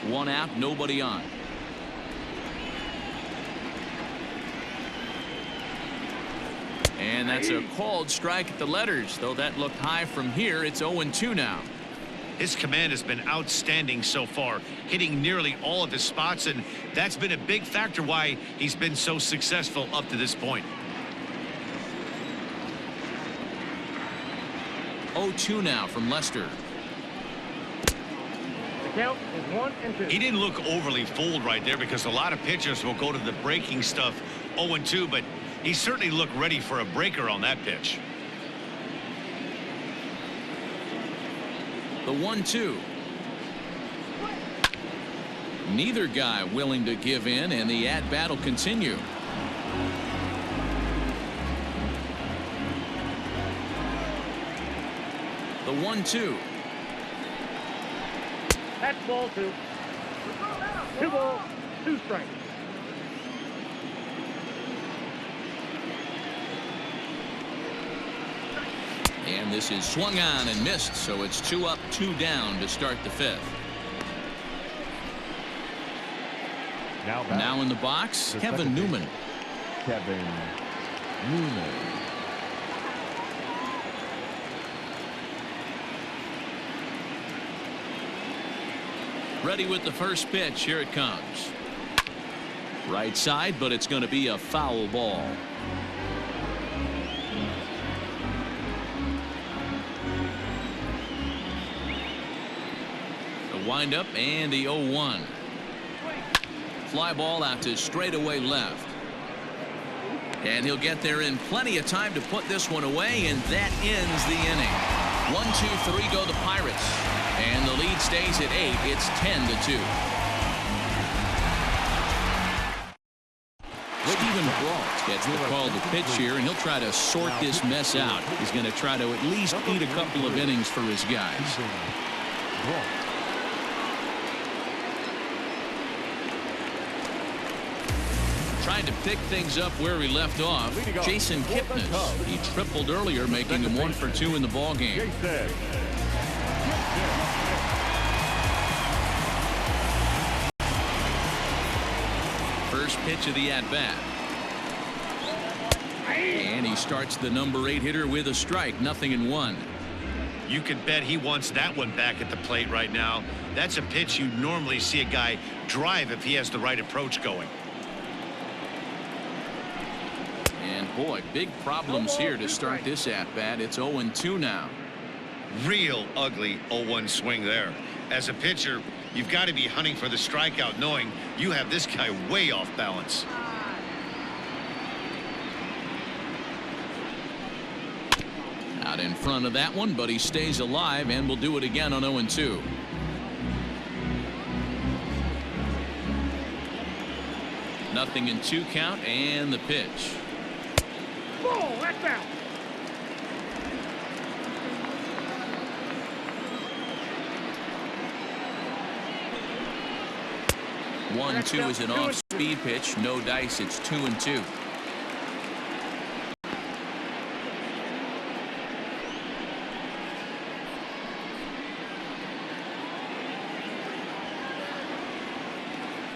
One out, nobody on. And that's a called strike at the letters, though that looked high from here. It's 0-2 now. His command has been outstanding so far, hitting nearly all of his spots, and that's been a big factor why he's been so successful up to this point. 0-2 now from Lester. Count is 1-2. He didn't look overly fooled right there because a lot of pitchers will go to the breaking stuff 0-2, but he certainly looked ready for a breaker on that pitch. The 1-2. Neither guy willing to give in, and the at-bat will continue. The 1-2. That's ball 2. 2 balls, 2 strikes. And this is swung on and missed, so it's 2 up, 2 down to start the 5th. Now in the box, Kevin Newman. Kevin Newman. Ready with the first pitch. Here it comes. Right side, but it's going to be a foul ball. The windup and the 0-1. Fly ball out to straightaway left. And he'll get there in plenty of time to put this one away, and that ends the inning. 1-2-3 go the Pirates. And the lead stays at 8. It's 10-2. Stephen Brault gets the call to pitch here, and he'll try to sort this mess out. He's going to try to at least eat a couple of innings for his guys. Trying to pick things up where he left off. Jason Kipnis. He tripled earlier, making him 1 for 2 in the ballgame. First pitch of the at-bat. And he starts the number 8 hitter with a strike. 0-1. You can bet he wants that one back at the plate right now. That's a pitch you normally see a guy drive if he has the right approach going. And boy, big problems here to start this at-bat. It's 0-2 now. Real ugly 0-1 swing there. As a pitcher, you've got to be hunting for the strikeout, knowing you have this guy way off balance. Out in front of that one, but he stays alive and will do it again on 0-2. Nothing in 2 count, and the pitch. Ball, that's out. One, 2 is an off-speed pitch. No dice. It's 2-2.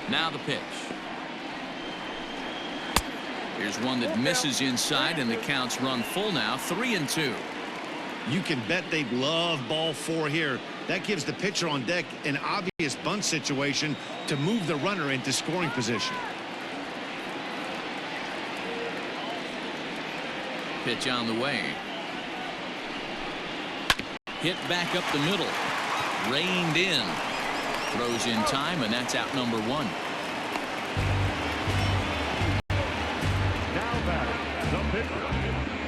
Now the pitch. Here's one that misses inside, and the count's run full now. 3-2. You can bet they'd love ball 4 here. That gives the pitcher on deck an obvious bunt situation to move the runner into scoring position. Pitch on the way. Hit back up the middle. Reined in. Throws in time, and that's out number 1. Now batting, the pitcher,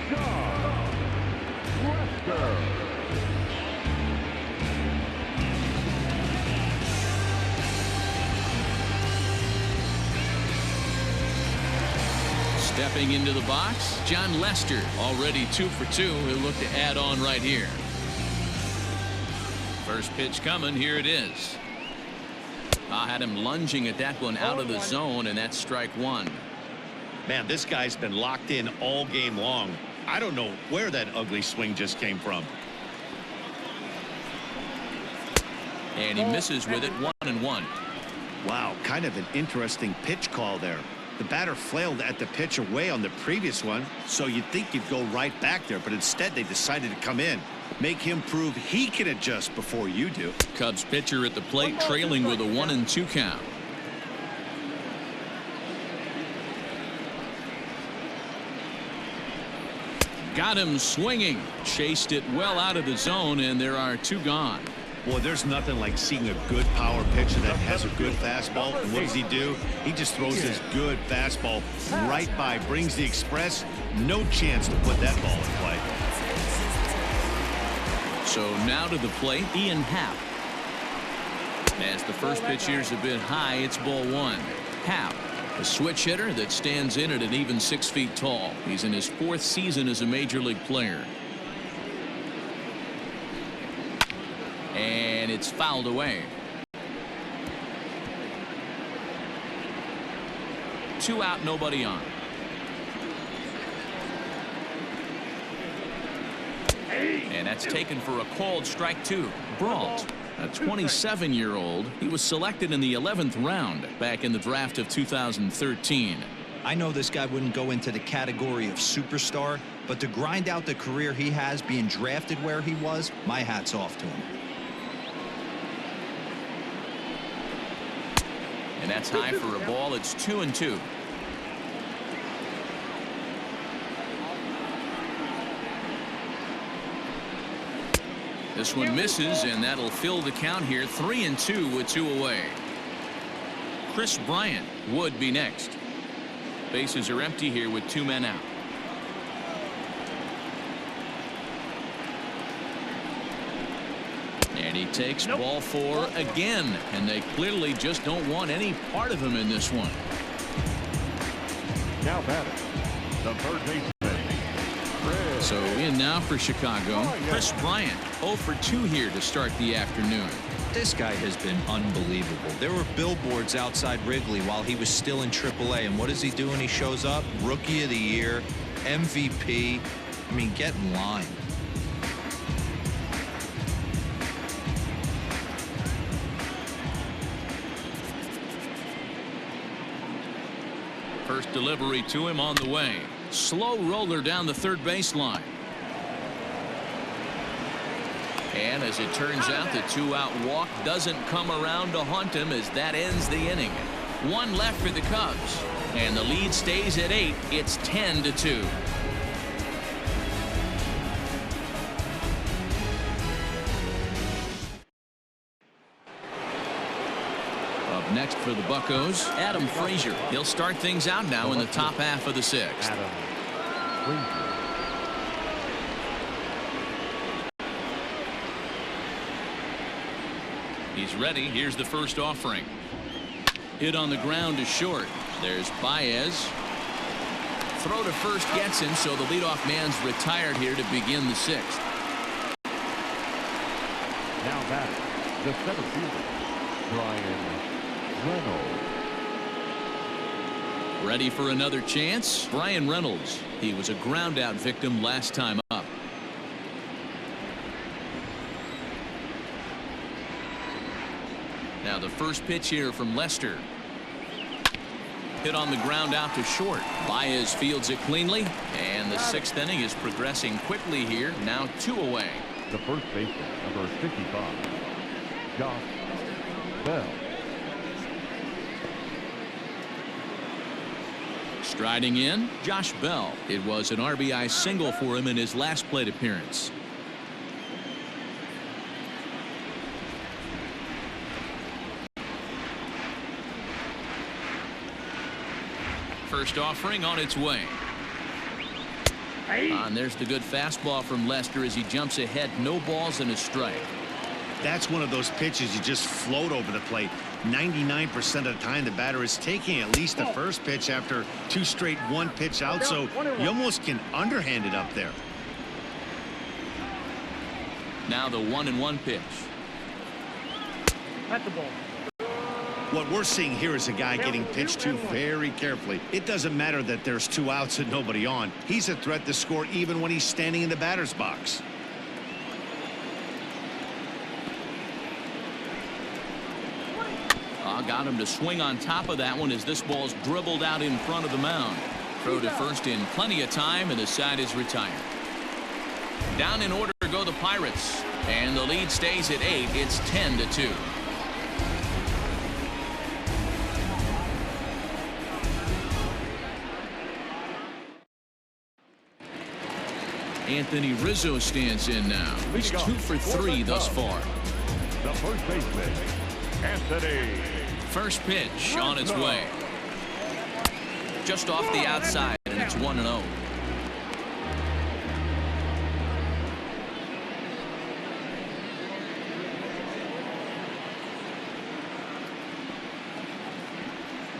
John Lester. Stepping into the box, John Lester, already 2 for 2. He'll look to add on right here. First pitch coming. Here it is. I had him lunging at that one out of the zone, and that's strike 1. Man, this guy's been locked in all game long. I don't know where that ugly swing just came from. And he misses with it. 1-1. Wow, kind of an interesting pitch call there. The batter flailed at the pitch away on the previous one, so you'd think you'd go right back there, but instead they decided to come in. Make him prove he can adjust before you do. Cubs pitcher at the plate, trailing with a 1-2 count. Got him swinging. Chased it well out of the zone, and there are 2 gone. Boy, there's nothing like seeing a good power pitcher that has a good fastball. And what does he do? He just throws his good fastball right by, brings the express. No chance to put that ball in play. So now to the plate, Ian Happ. As the first pitch here's a bit high, it's ball 1. Happ, a switch hitter that stands in at an even 6 feet tall. He's in his 4th season as a major league player. And it's fouled away. 2 out, nobody on. And that's taken for a called strike 2. Brault, a 27-year-old. He was selected in the 11th round back in the draft of 2013. I know this guy wouldn't go into the category of superstar, but to grind out the career he has being drafted where he was, my hat's off to him. And that's high for a ball. It's 2-2. This one misses, and that'll fill the count here. 3-2 with 2 away. Chris Bryant would be next. Bases are empty here with 2 men out. And he takes ball 4 again, and they clearly just don't want any part of him in this one. Now batting, the third baseman. So in now for Chicago, Chris Bryant, 0 for 2 here to start the afternoon. This guy has been unbelievable. There were billboards outside Wrigley while he was still in AAA, and what is he doing? He shows up, Rookie of the Year, MVP. I mean, get in line. First delivery to him on the way. Slow roller down the third baseline. And as it turns out, the 2-out walk doesn't come around to haunt him as that ends the inning. 1 left for the Cubs, and the lead stays at 8. It's 10-2. Up next for the Buccos, Adam Frazier. He'll start things out now in the top half of the 6th. Adam Frazier. He's ready. Here's the first offering. Hit on the ground to short. There's Baez. Throw to first gets him, so the leadoff man's retired here to begin the 6th. Now batting, the center fielder, Brian Reynolds. Ready for another chance? Brian Reynolds. He was a ground out victim last time up. Now the first pitch here from Lester. Hit on the ground out to short. Baez fields it cleanly, and the 6th inning is progressing quickly here. Now 2 away. The first baseman, number 55, Josh Bell. Striding in, Josh Bell. It was an RBI single for him in his last plate appearance. First offering on its way. And there's the good fastball from Lester as he jumps ahead. No balls and a strike. That's one of those pitches you just float over the plate. 99% of the time the batter is taking at least the first pitch after 2 straight 1-pitch out, so you almost can underhand it up there. Now the 1-1 pitch. At the ball. What we're seeing here is a guy getting pitched to very carefully. It doesn't matter that there's 2 outs and nobody on. He's a threat to score even when he's standing in the batter's box. Got him to swing on top of that one as this ball's dribbled out in front of the mound. Throw to first in plenty of time, and the side is retired. Down in order go the Pirates, and the lead stays at 8. It's 10-2. Anthony Rizzo stands in now. He's 2 for 3 thus far. The first baseman, Anthony. First pitch on its way. Just off the outside, and it's 1-0.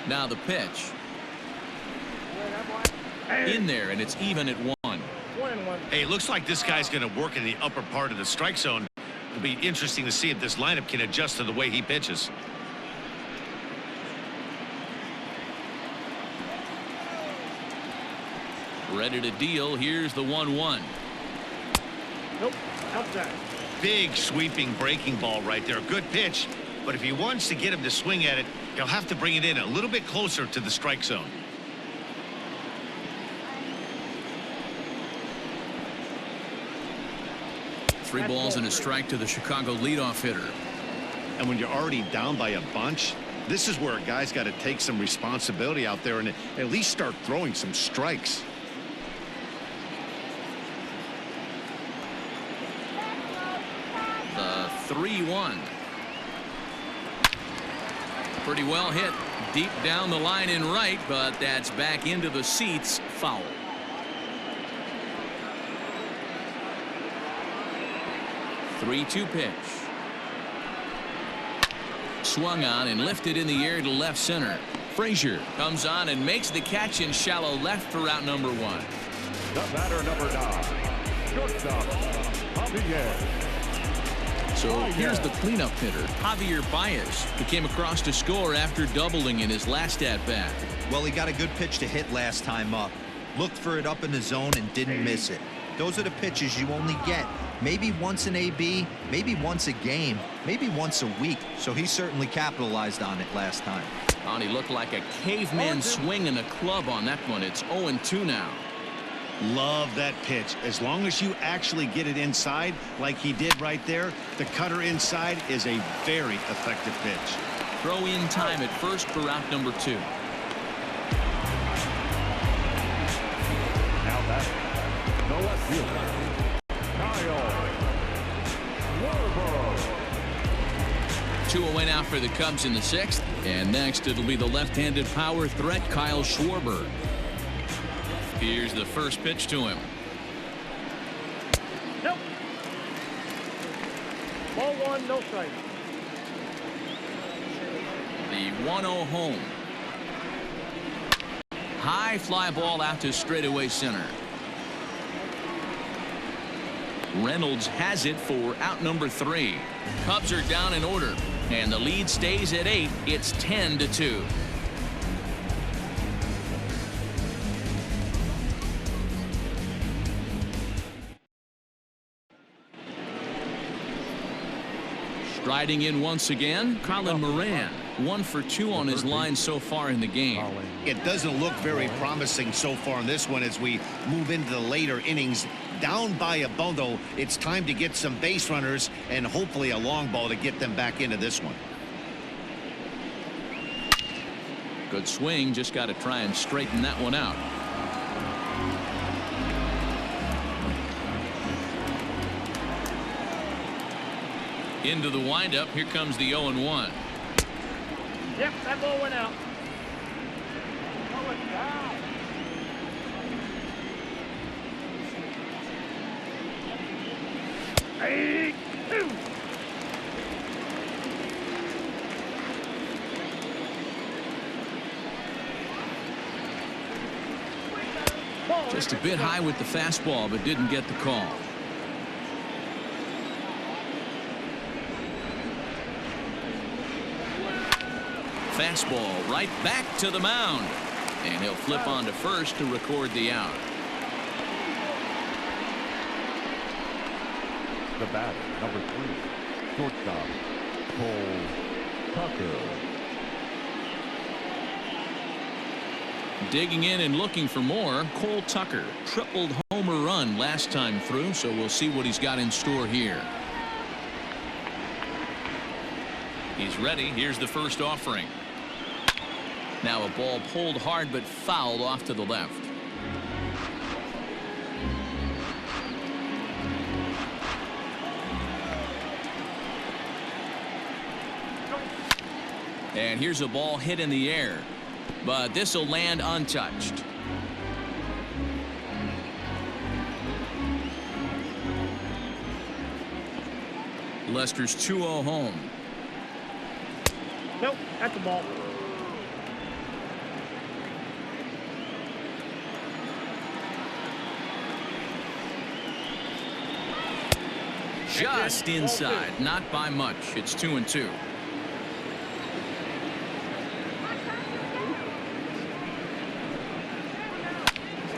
Now the pitch. In there, and it's even at 1. Hey, it looks like this guy's going to work in the upper part of the strike zone. It'll be interesting to see if this lineup can adjust to the way he pitches. Ready to deal. Here's the 1-1. Nope. Outside. Big sweeping breaking ball right there. Good pitch. But if he wants to get him to swing at it, he'll have to bring it in a little bit closer to the strike zone. Three balls and a strike to the Chicago leadoff hitter. And when you're already down by a bunch, this is where a guy's got to take some responsibility out there and at least start throwing some strikes. The 3-1. Pretty well hit deep down the line in right, but that's back into the seats. Foul. Three-2 pitch. Swung on and lifted in the air to left center. Frazier comes on and makes the catch in shallow left for out number 1. The batter, number 9, shortstop, Javier. So here's the cleanup hitter, Javier Baez, who came across to score after doubling in his last at-bat. Well, he got a good pitch to hit last time up. Looked for it up in the zone and didn't miss it. Those are the pitches you only get maybe once in AB, maybe once a game, maybe once a week. So he certainly capitalized on it last time. Oh, he looked like a caveman swinging a club on that one. It's 0-2 now. Love that pitch. As long as you actually get it inside like he did right there, the cutter inside is a very effective pitch. Throw in time at first for out number 2. Now back, the left fielder, Kyle Schwarber. 2 away now for the Cubs in the 6th. And next it'll be the left-handed power threat, Kyle Schwarber. Here's the first pitch to him. Nope. Ball 1, no strike. The 1-0 home. High fly ball out to straightaway center. Reynolds has it for out number 3. Cubs are down in order, and the lead stays at 8. It's 10-2. Striding in once again, Colin Moran. 1 for 2 on his line so far in the game. It doesn't look very promising so far in this one as we move into the later innings. Down by a bundle, it's time to get some base runners and hopefully a long ball to get them back into this one. Good swing, just got to try and straighten that one out. Into the windup, here comes the 0-1. Yep, that ball went out. Just a bit high with the fastball, but didn't get the call. Fastball right back to the mound. And he'll flip on to first to record the out. The batter, number 3, shortstop, Cole Tucker. Digging in and looking for more, Cole Tucker. Tripled homer run last time through, so we'll see what he's got in store here. He's ready. Here's the first offering. Now a ball pulled hard but fouled off to the left. And here's a ball hit in the air, but this will land untouched. Lester's 2-0 home. Nope, that's the ball. Just inside, not by much. It's 2-2.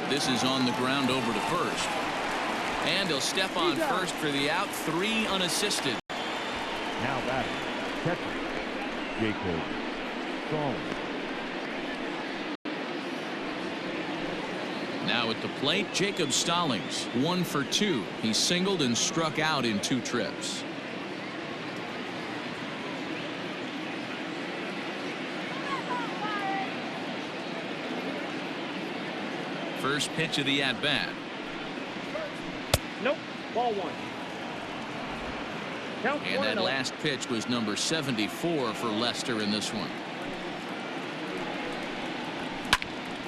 This is on the ground over to first. And he'll step on first for the out. 3 unassisted. Now batting, catcher, Jacob Stallings. Now at the plate, Jacob Stallings. 1 for 2. He singled and struck out in 2 trips. First pitch of the at-bat. Nope, ball 1. Count And that last pitch was number 74 for Lester in this one.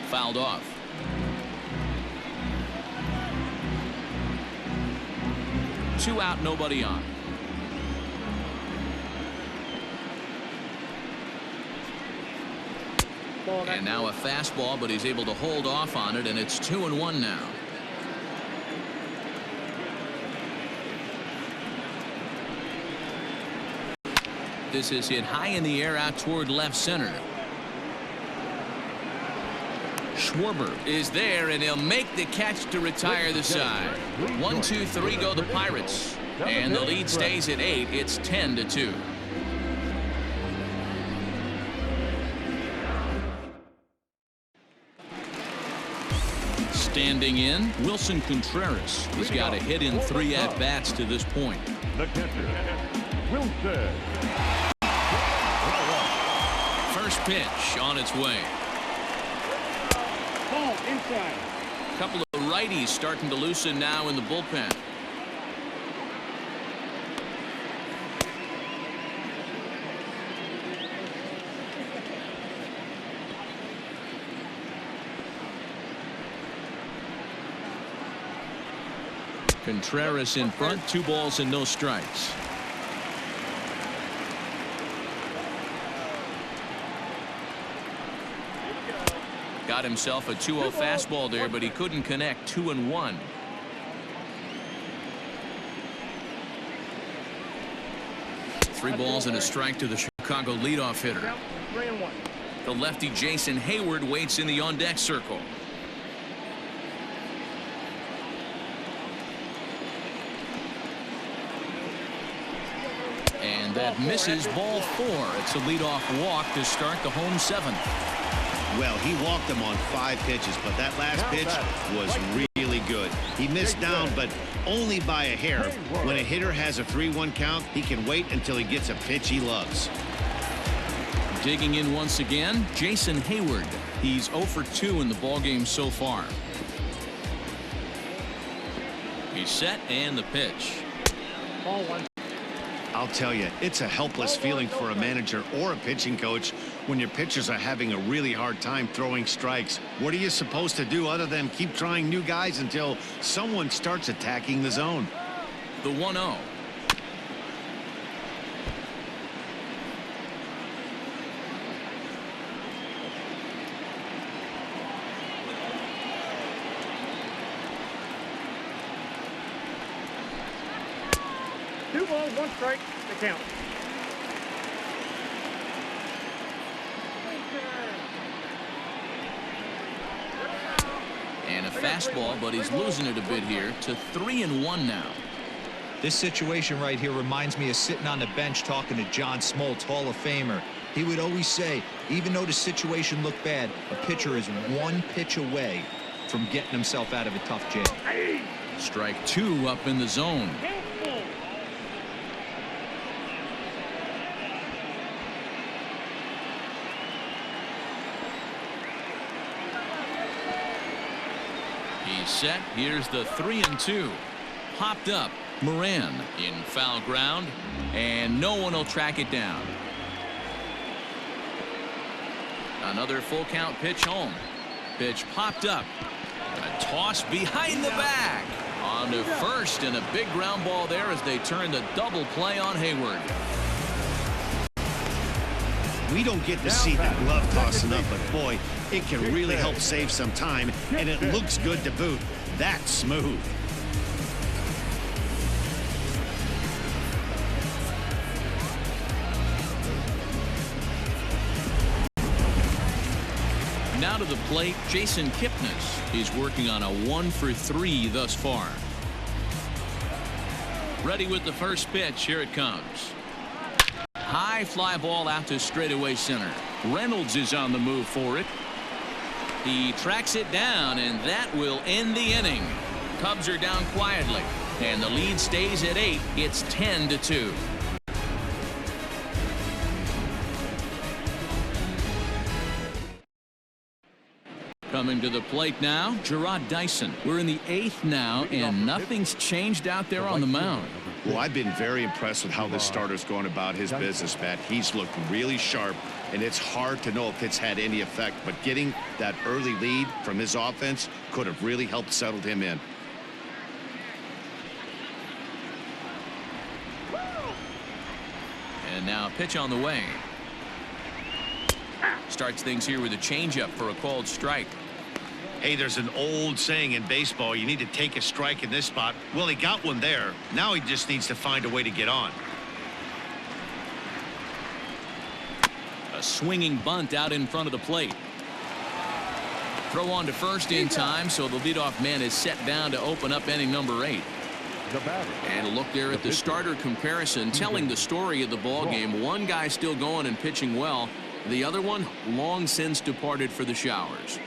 Fouled off. Two out, nobody on. And now a fastball, but he's able to hold off on it, and it's 2-1 now. This is hit high in the air out toward left center. Schwarber is there, and he'll make the catch to retire the side. 1, 2, 3 go the Pirates, and the lead stays at 8. It's 10-2. Standing in, Wilson Contreras. He's got a hit in 3 at-bats to this point. The catcher, Wilson. First pitch on its way. Ball inside. A couple of righties starting to loosen now in the bullpen. Contreras in front, 2 balls and no strikes. Got himself a 2-0 fastball there, but he couldn't connect. 2-1. Three balls and a strike to the Chicago leadoff hitter. Count 3-1. The lefty Jason Hayward waits in the on-deck circle. And that misses, ball 4. It's a leadoff walk to start the home 7th. Well, he walked him on 5 pitches, but that last pitch was really good. He missed down, but only by a hair. When a hitter has a 3-1 count, he can wait until he gets a pitch he loves. Digging in once again, Jason Hayward. He's 0 for 2 in the ballgame so far. He's set, and the pitch. Ball 1. I'll tell you, it's a helpless feeling for a manager or a pitching coach when your pitchers are having a really hard time throwing strikes. What are you supposed to do other than keep trying new guys until someone starts attacking the zone? The 1-0. 2 balls, 1 strike. The count. And a fastball, but he's losing it a bit here to 3-1 now. This situation right here reminds me of sitting on the bench talking to John Smoltz, Hall of Famer. He would always say, even though the situation looked bad, a pitcher is 1 pitch away from getting himself out of a tough jam. Strike 2 up in the zone. He's set. Here's the 3-2. Popped up. Moran in foul ground, and no one will track it down. Another full count pitch home. Pitch popped up. A toss behind the back. On to first, and a big ground ball there as they turn the double play on Hayward. We don't get to see the glove toss enough, but boy, it can really help save some time, and it looks good to boot. That's smooth. Now to the plate, Jason Kipnis. He's working on a 1-for-3 thus far. Ready with the first pitch. Here it comes. High fly ball out to straightaway center. Reynolds is on the move for it. He tracks it down, and that will end the inning. Cubs are down quietly, and the lead stays at 8. It's 10-2. Coming to the plate now, Gerard Dyson. We're in the 8th now, and nothing's changed out there on the mound. Well, I've been very impressed with how this starter's going about his business, Matt. He's looked really sharp, and it's hard to know if it's had any effect, but getting that early lead from his offense could have really helped settle him in. And now a pitch on the way. Starts things here with a changeup for a called strike. Hey, there's an old saying in baseball, you need to take a strike in this spot. Well, he got one there. Now he just needs to find a way to get on. A swinging bunt out in front of the plate. Throw on to first in time, so the leadoff man is set down to open up inning number 8. And a look there at the starter comparison, telling the story of the ball game. One guy still going and pitching well. The other one long since departed for the showers.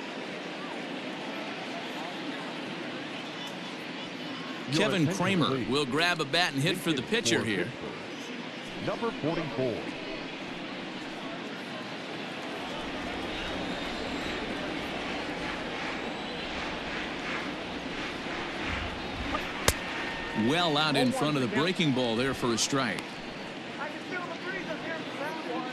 Kevin Kramer will grab a bat and hit for the pitcher here. Number 44. Well out in front of the breaking ball there for a strike. I can feel the breeze up here from that one.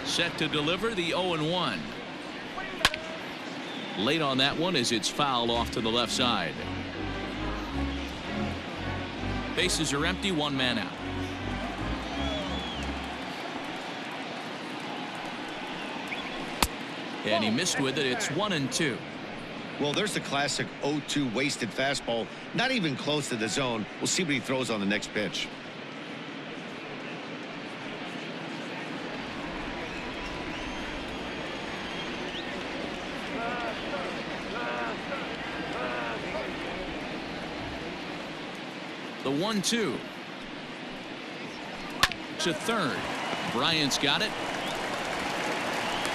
Set to deliver the 0-1. Late on that one as it's fouled off to the left side. Bases are empty, 1 man out. And he missed with it. It's 1-2. Well, there's the classic 0-2 wasted fastball. Not even close to the zone. We'll see what he throws on the next pitch. The 1-2 to third. Bryant's got it.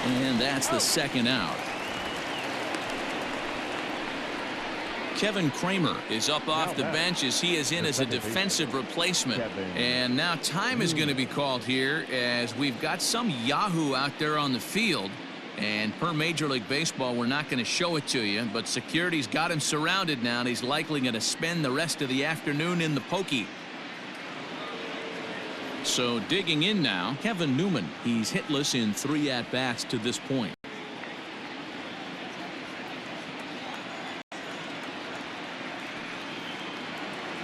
And that's the second out. Kevin Kramer is up off the bench as he is in as a defensive replacement. And now time is going to be called here as we've got some Yahoo out there on the field. And per Major League Baseball, we're not going to show it to you, but security's got him surrounded now, and he's likely going to spend the rest of the afternoon in the pokey. So digging in now, Kevin Newman. He's hitless in 3 at-bats to this point.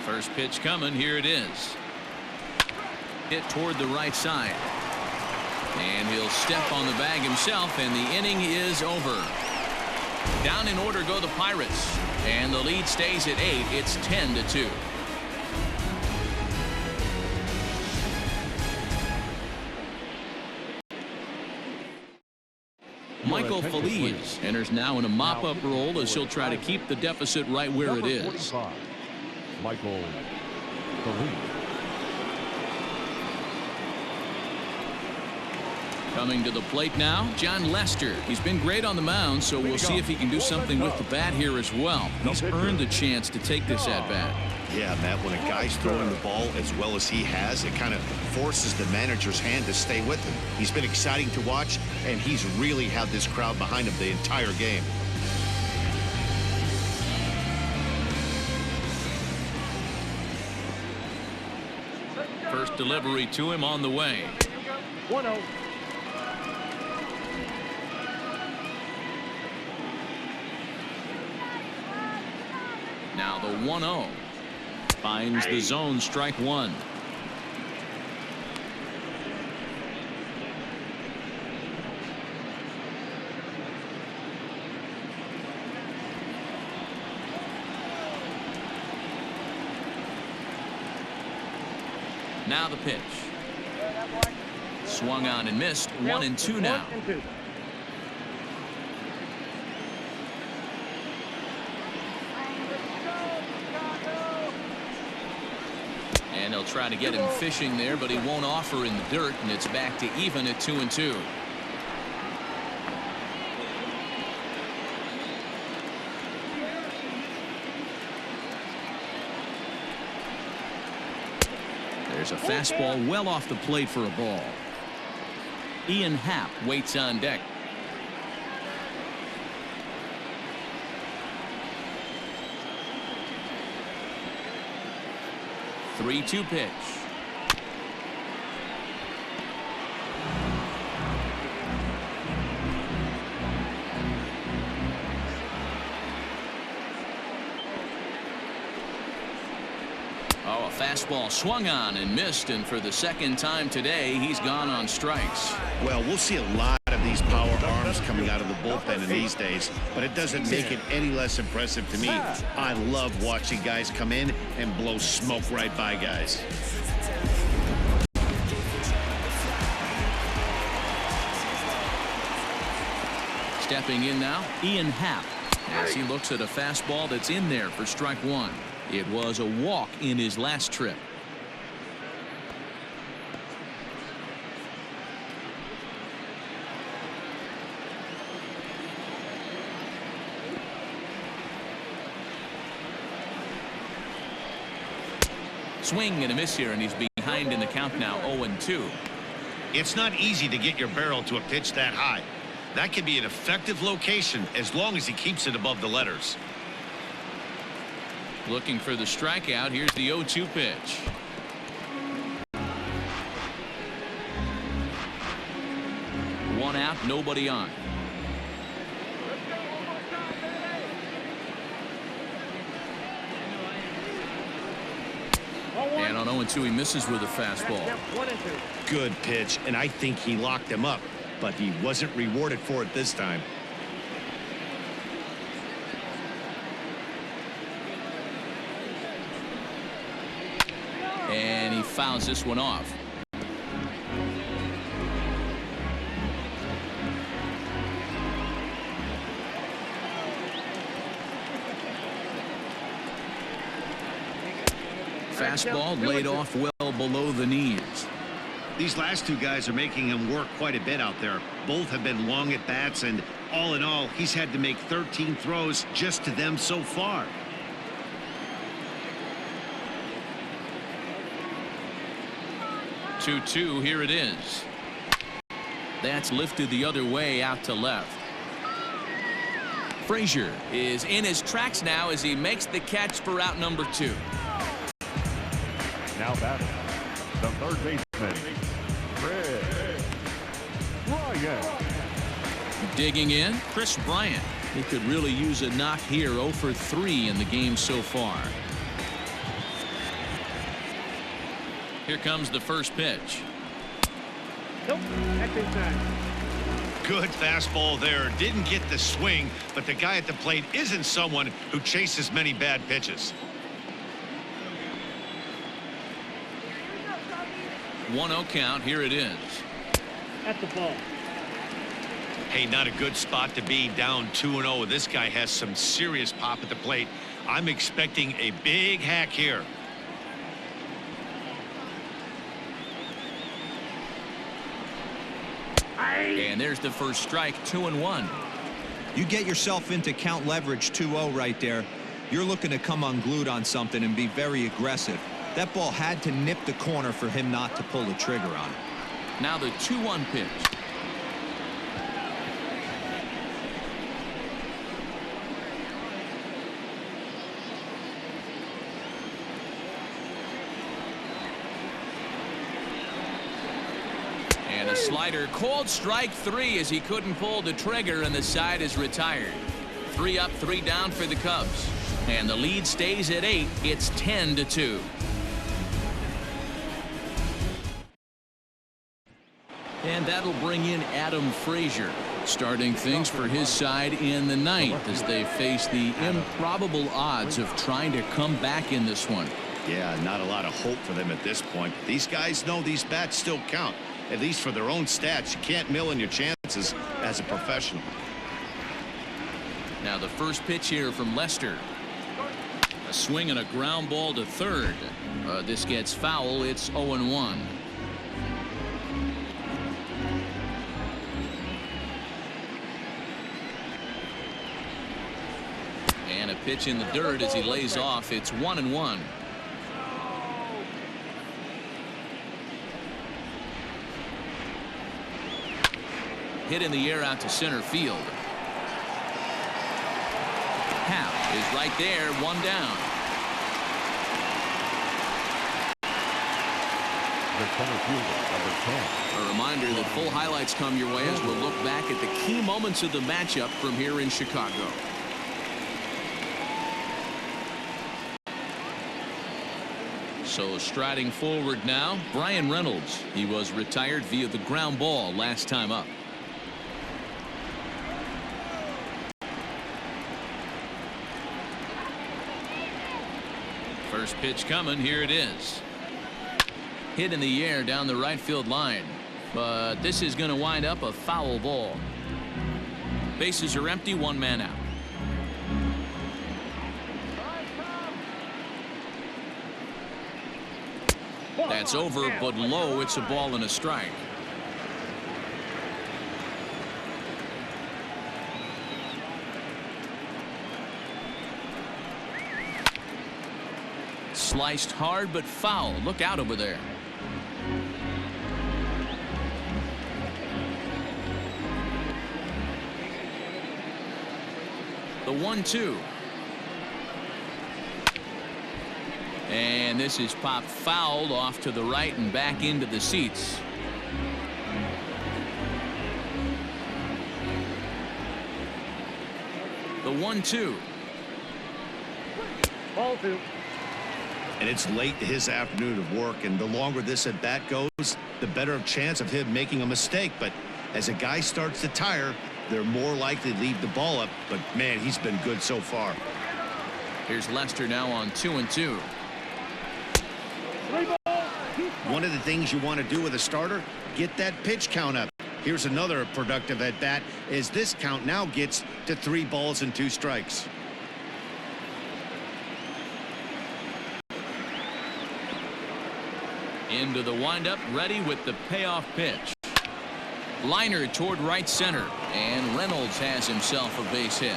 First pitch coming. Here it is. Hit toward the right side. And he'll step on the bag himself, and the inning is over. Down in order go the Pirates, and the lead stays at 8. It's 10-2. Michael Feliz enters now in a mop-up role as he'll try to keep the deficit right where it is. Michael Feliz. Coming to the plate now, John Lester. He's been great on the mound, so we'll see if he can do something with the bat here as well. He's earned the chance to take this at-bat. Yeah, Matt, when a guy's throwing the ball as well as he has, it kind of forces the manager's hand to stay with him. He's been exciting to watch, and he's really had this crowd behind him the entire game. First delivery to him on the way. 1-0. Now the 1-0. Finds the zone, strike one. Now the pitch. Swung on and missed. 1-2 now. 1-2. And they'll try to get him fishing there, but he won't offer in the dirt, and it's back to even at 2-2. There's a fastball well off the plate for a ball. Ian Happ waits on deck. Three-two pitch. Oh, a fastball swung on and missed, and for the second time today, he's gone on strikes. Well, we'll see a lot of these power arms coming out of the bullpen in these days, but it doesn't make it any less impressive to me. I love watching guys come in and blow smoke right by guys. Stepping in now, Ian Happ, as he looks at a fastball that's in there for strike one. It was a walk in his last trip. Swing and a miss here, and he's behind in the count now, 0-2. It's not easy to get your barrel to a pitch that high. That can be an effective location as long as he keeps it above the letters. Looking for the strikeout. Here's the 0-2 pitch. One out, nobody on. And on 0-2, he misses with a fastball. 1-2. Good pitch, and I think he locked him up, but he wasn't rewarded for it this time. And he fouls this one off. Fastball laid off well below the knees. These last two guys are making him work quite a bit out there. Both have been long at bats, and all in all, he's had to make 13 throws just to them so far. Two, here it is. That's lifted the other way out to left. Frazier is in his tracks now as he makes the catch for out number 2. Now batting, the third baseman, Bryant. Digging in, Chris Bryant. He could really use a knock here. 0 for 3 in the game so far. Here comes the first pitch. Nope, that's inside. Good fastball there. Didn't get the swing, but the guy at the plate isn't someone who chases many bad pitches. 1-0 count. Here it is. That's the ball. Hey, not a good spot to be, down 2-0. This guy has some serious pop at the plate. I'm expecting a big hack here. And there's the first strike. 2-1. You get yourself into count leverage 2-0 right there. You're looking to come unglued on something and be very aggressive. That ball had to nip the corner for him not to pull the trigger on it. Now the 2-1 pitch. And a slider called strike 3 as he couldn't pull the trigger, and the side is retired. 3 up, 3 down for the Cubs. And the lead stays at 8. It's 10-2. And that'll bring in Adam Frazier, starting things for his side in the 9th as they face the improbable odds of trying to come back in this one. Yeah, not a lot of hope for them at this point. These guys know these bats still count, at least for their own stats. You can't mill in your chances as a professional. Now the first pitch here from Lester. A swing and a ground ball to third. This gets foul. It's 0-1. And a pitch in the dirt as he lays off. It's 1-1. Hit in the air out to center field. Hap is right there, 1 down. The center fielder, number 10. A reminder that full highlights come your way as we'll look back at the key moments of the matchup from here in Chicago. So striding forward now, Brian Reynolds. He was retired via the ground ball last time up. First pitch coming. Here it is. Hit in the air down the right field line, but this is going to wind up a foul ball. Bases are empty, 1 man out. That's over, but low. It's a ball and a strike. Sliced hard, but foul. Look out over there. The 1-2. And this is popped fouled off to the right and back into the seats. The 1-2. Ball 2. And it's late to his afternoon of work, and the longer this at bat goes, the better chance of him making a mistake. But as a guy starts to tire, they're more likely to leave the ball up. But man, he's been good so far. Here's Lester now on 2-2. One of the things you want to do with a starter, get that pitch count up. Here's another productive at bat as this count now gets to 3 balls and 2 strikes. Into the windup, ready with the payoff pitch. Liner toward right center, and Reynolds has himself a base hit.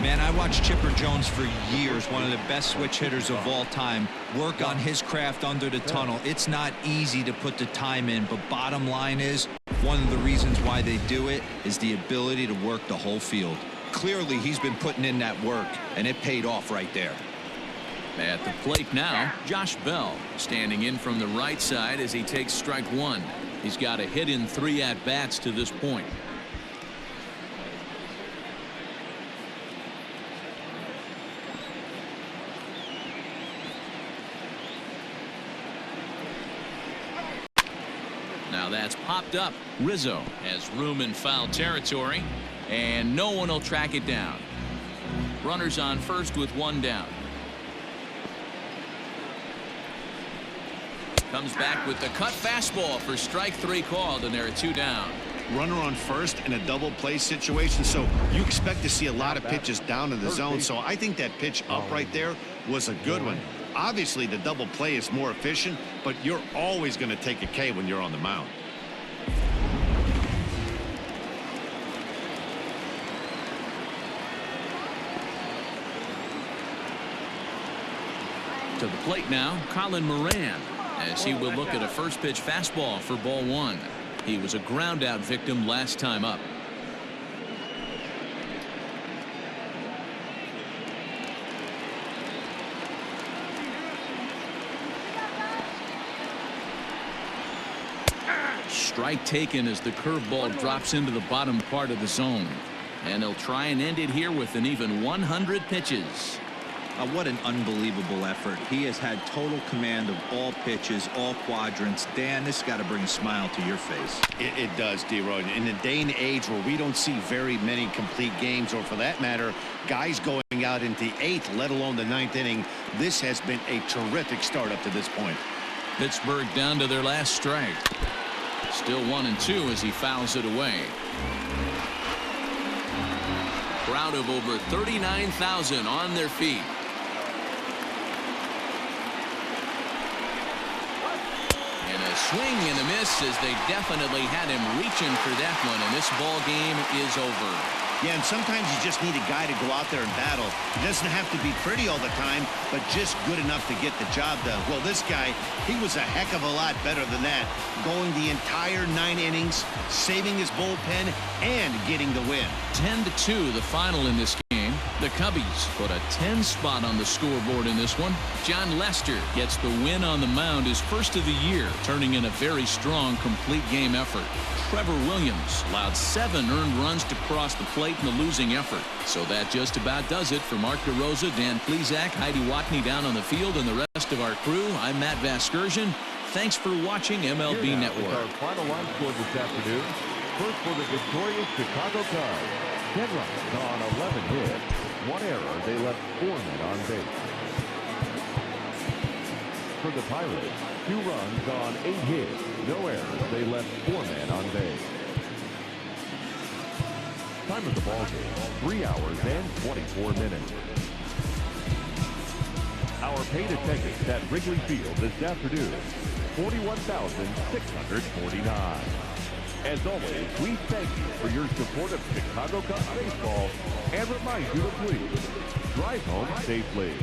Man, I watched Chipper Jones for years, one of the best switch hitters of all time, work on his craft under the tunnel. It's not easy to put the time in, but bottom line is, one of the reasons why they do it is the ability to work the whole field. Clearly, he's been putting in that work, and it paid off right there. At the plate now, Josh Bell standing in from the right side as he takes strike 1. He's got a hit in 3 at-bats to this point. Now that's popped up. Rizzo has room in foul territory, and no one will track it down. Runners on first with one down. Comes back with the cut fastball for strike 3 called, and there are 2 down. Runner on first in a double play situation, so you expect to see a lot of pitches down in the zone. So I think that pitch up right there was a good one. Obviously the double play is more efficient, but you're always going to take a K when you're on the mound. To the plate now, Colin Moran, as he will look at a first pitch fastball for ball 1. He was a ground out victim last time up. Strike taken as the curveball drops into the bottom part of the zone. And they'll try and end it here with an even 100 pitches. What an unbelievable effort. He has had total command of all pitches, all quadrants. Dan, this has got to bring a smile to your face. It does, D-Roy. In a day and age where we don't see very many complete games, or for that matter, guys going out into the 8th, let alone the 9th inning, this has been a terrific start up to this point. Pittsburgh down to their last strike. Still 1-2 as he fouls it away. Crowd of over 39,000 on their feet. Swing and a miss as they definitely had him reaching for that one, and this ball game is over. Yeah, and sometimes you just need a guy to go out there and battle. It doesn't have to be pretty all the time, but just good enough to get the job done. Well, this guy, he was a heck of a lot better than that, going the entire 9 innings, saving his bullpen, and getting the win. 10-2 the final in this game. The Cubbies put a 10 spot on the scoreboard in this one. John Lester gets the win on the mound, his first of the year, turning in a very strong complete game effort. Trevor Williams allowed 7 earned runs to cross the plate in the losing effort. So that just about does it. For Mark DeRosa, Dan Plesac, Heidi Watney down on the field, and the rest of our crew, I'm Matt Vasgersian. Thanks for watching MLB Network. Our final line score this afternoon. First for the victorious Chicago Cubs. 10 runs on 11 hits. 1 error. They left 4 men on base. For the Pirates, 2 runs on 8 hits. No errors. They left 4 men on base. Time of the ball game, 3 hours and 24 minutes. Our paid attendance at Wrigley Field this afternoon, 41,649. As always, we thank you for your support of Chicago Cubs baseball and remind you to please drive home safely.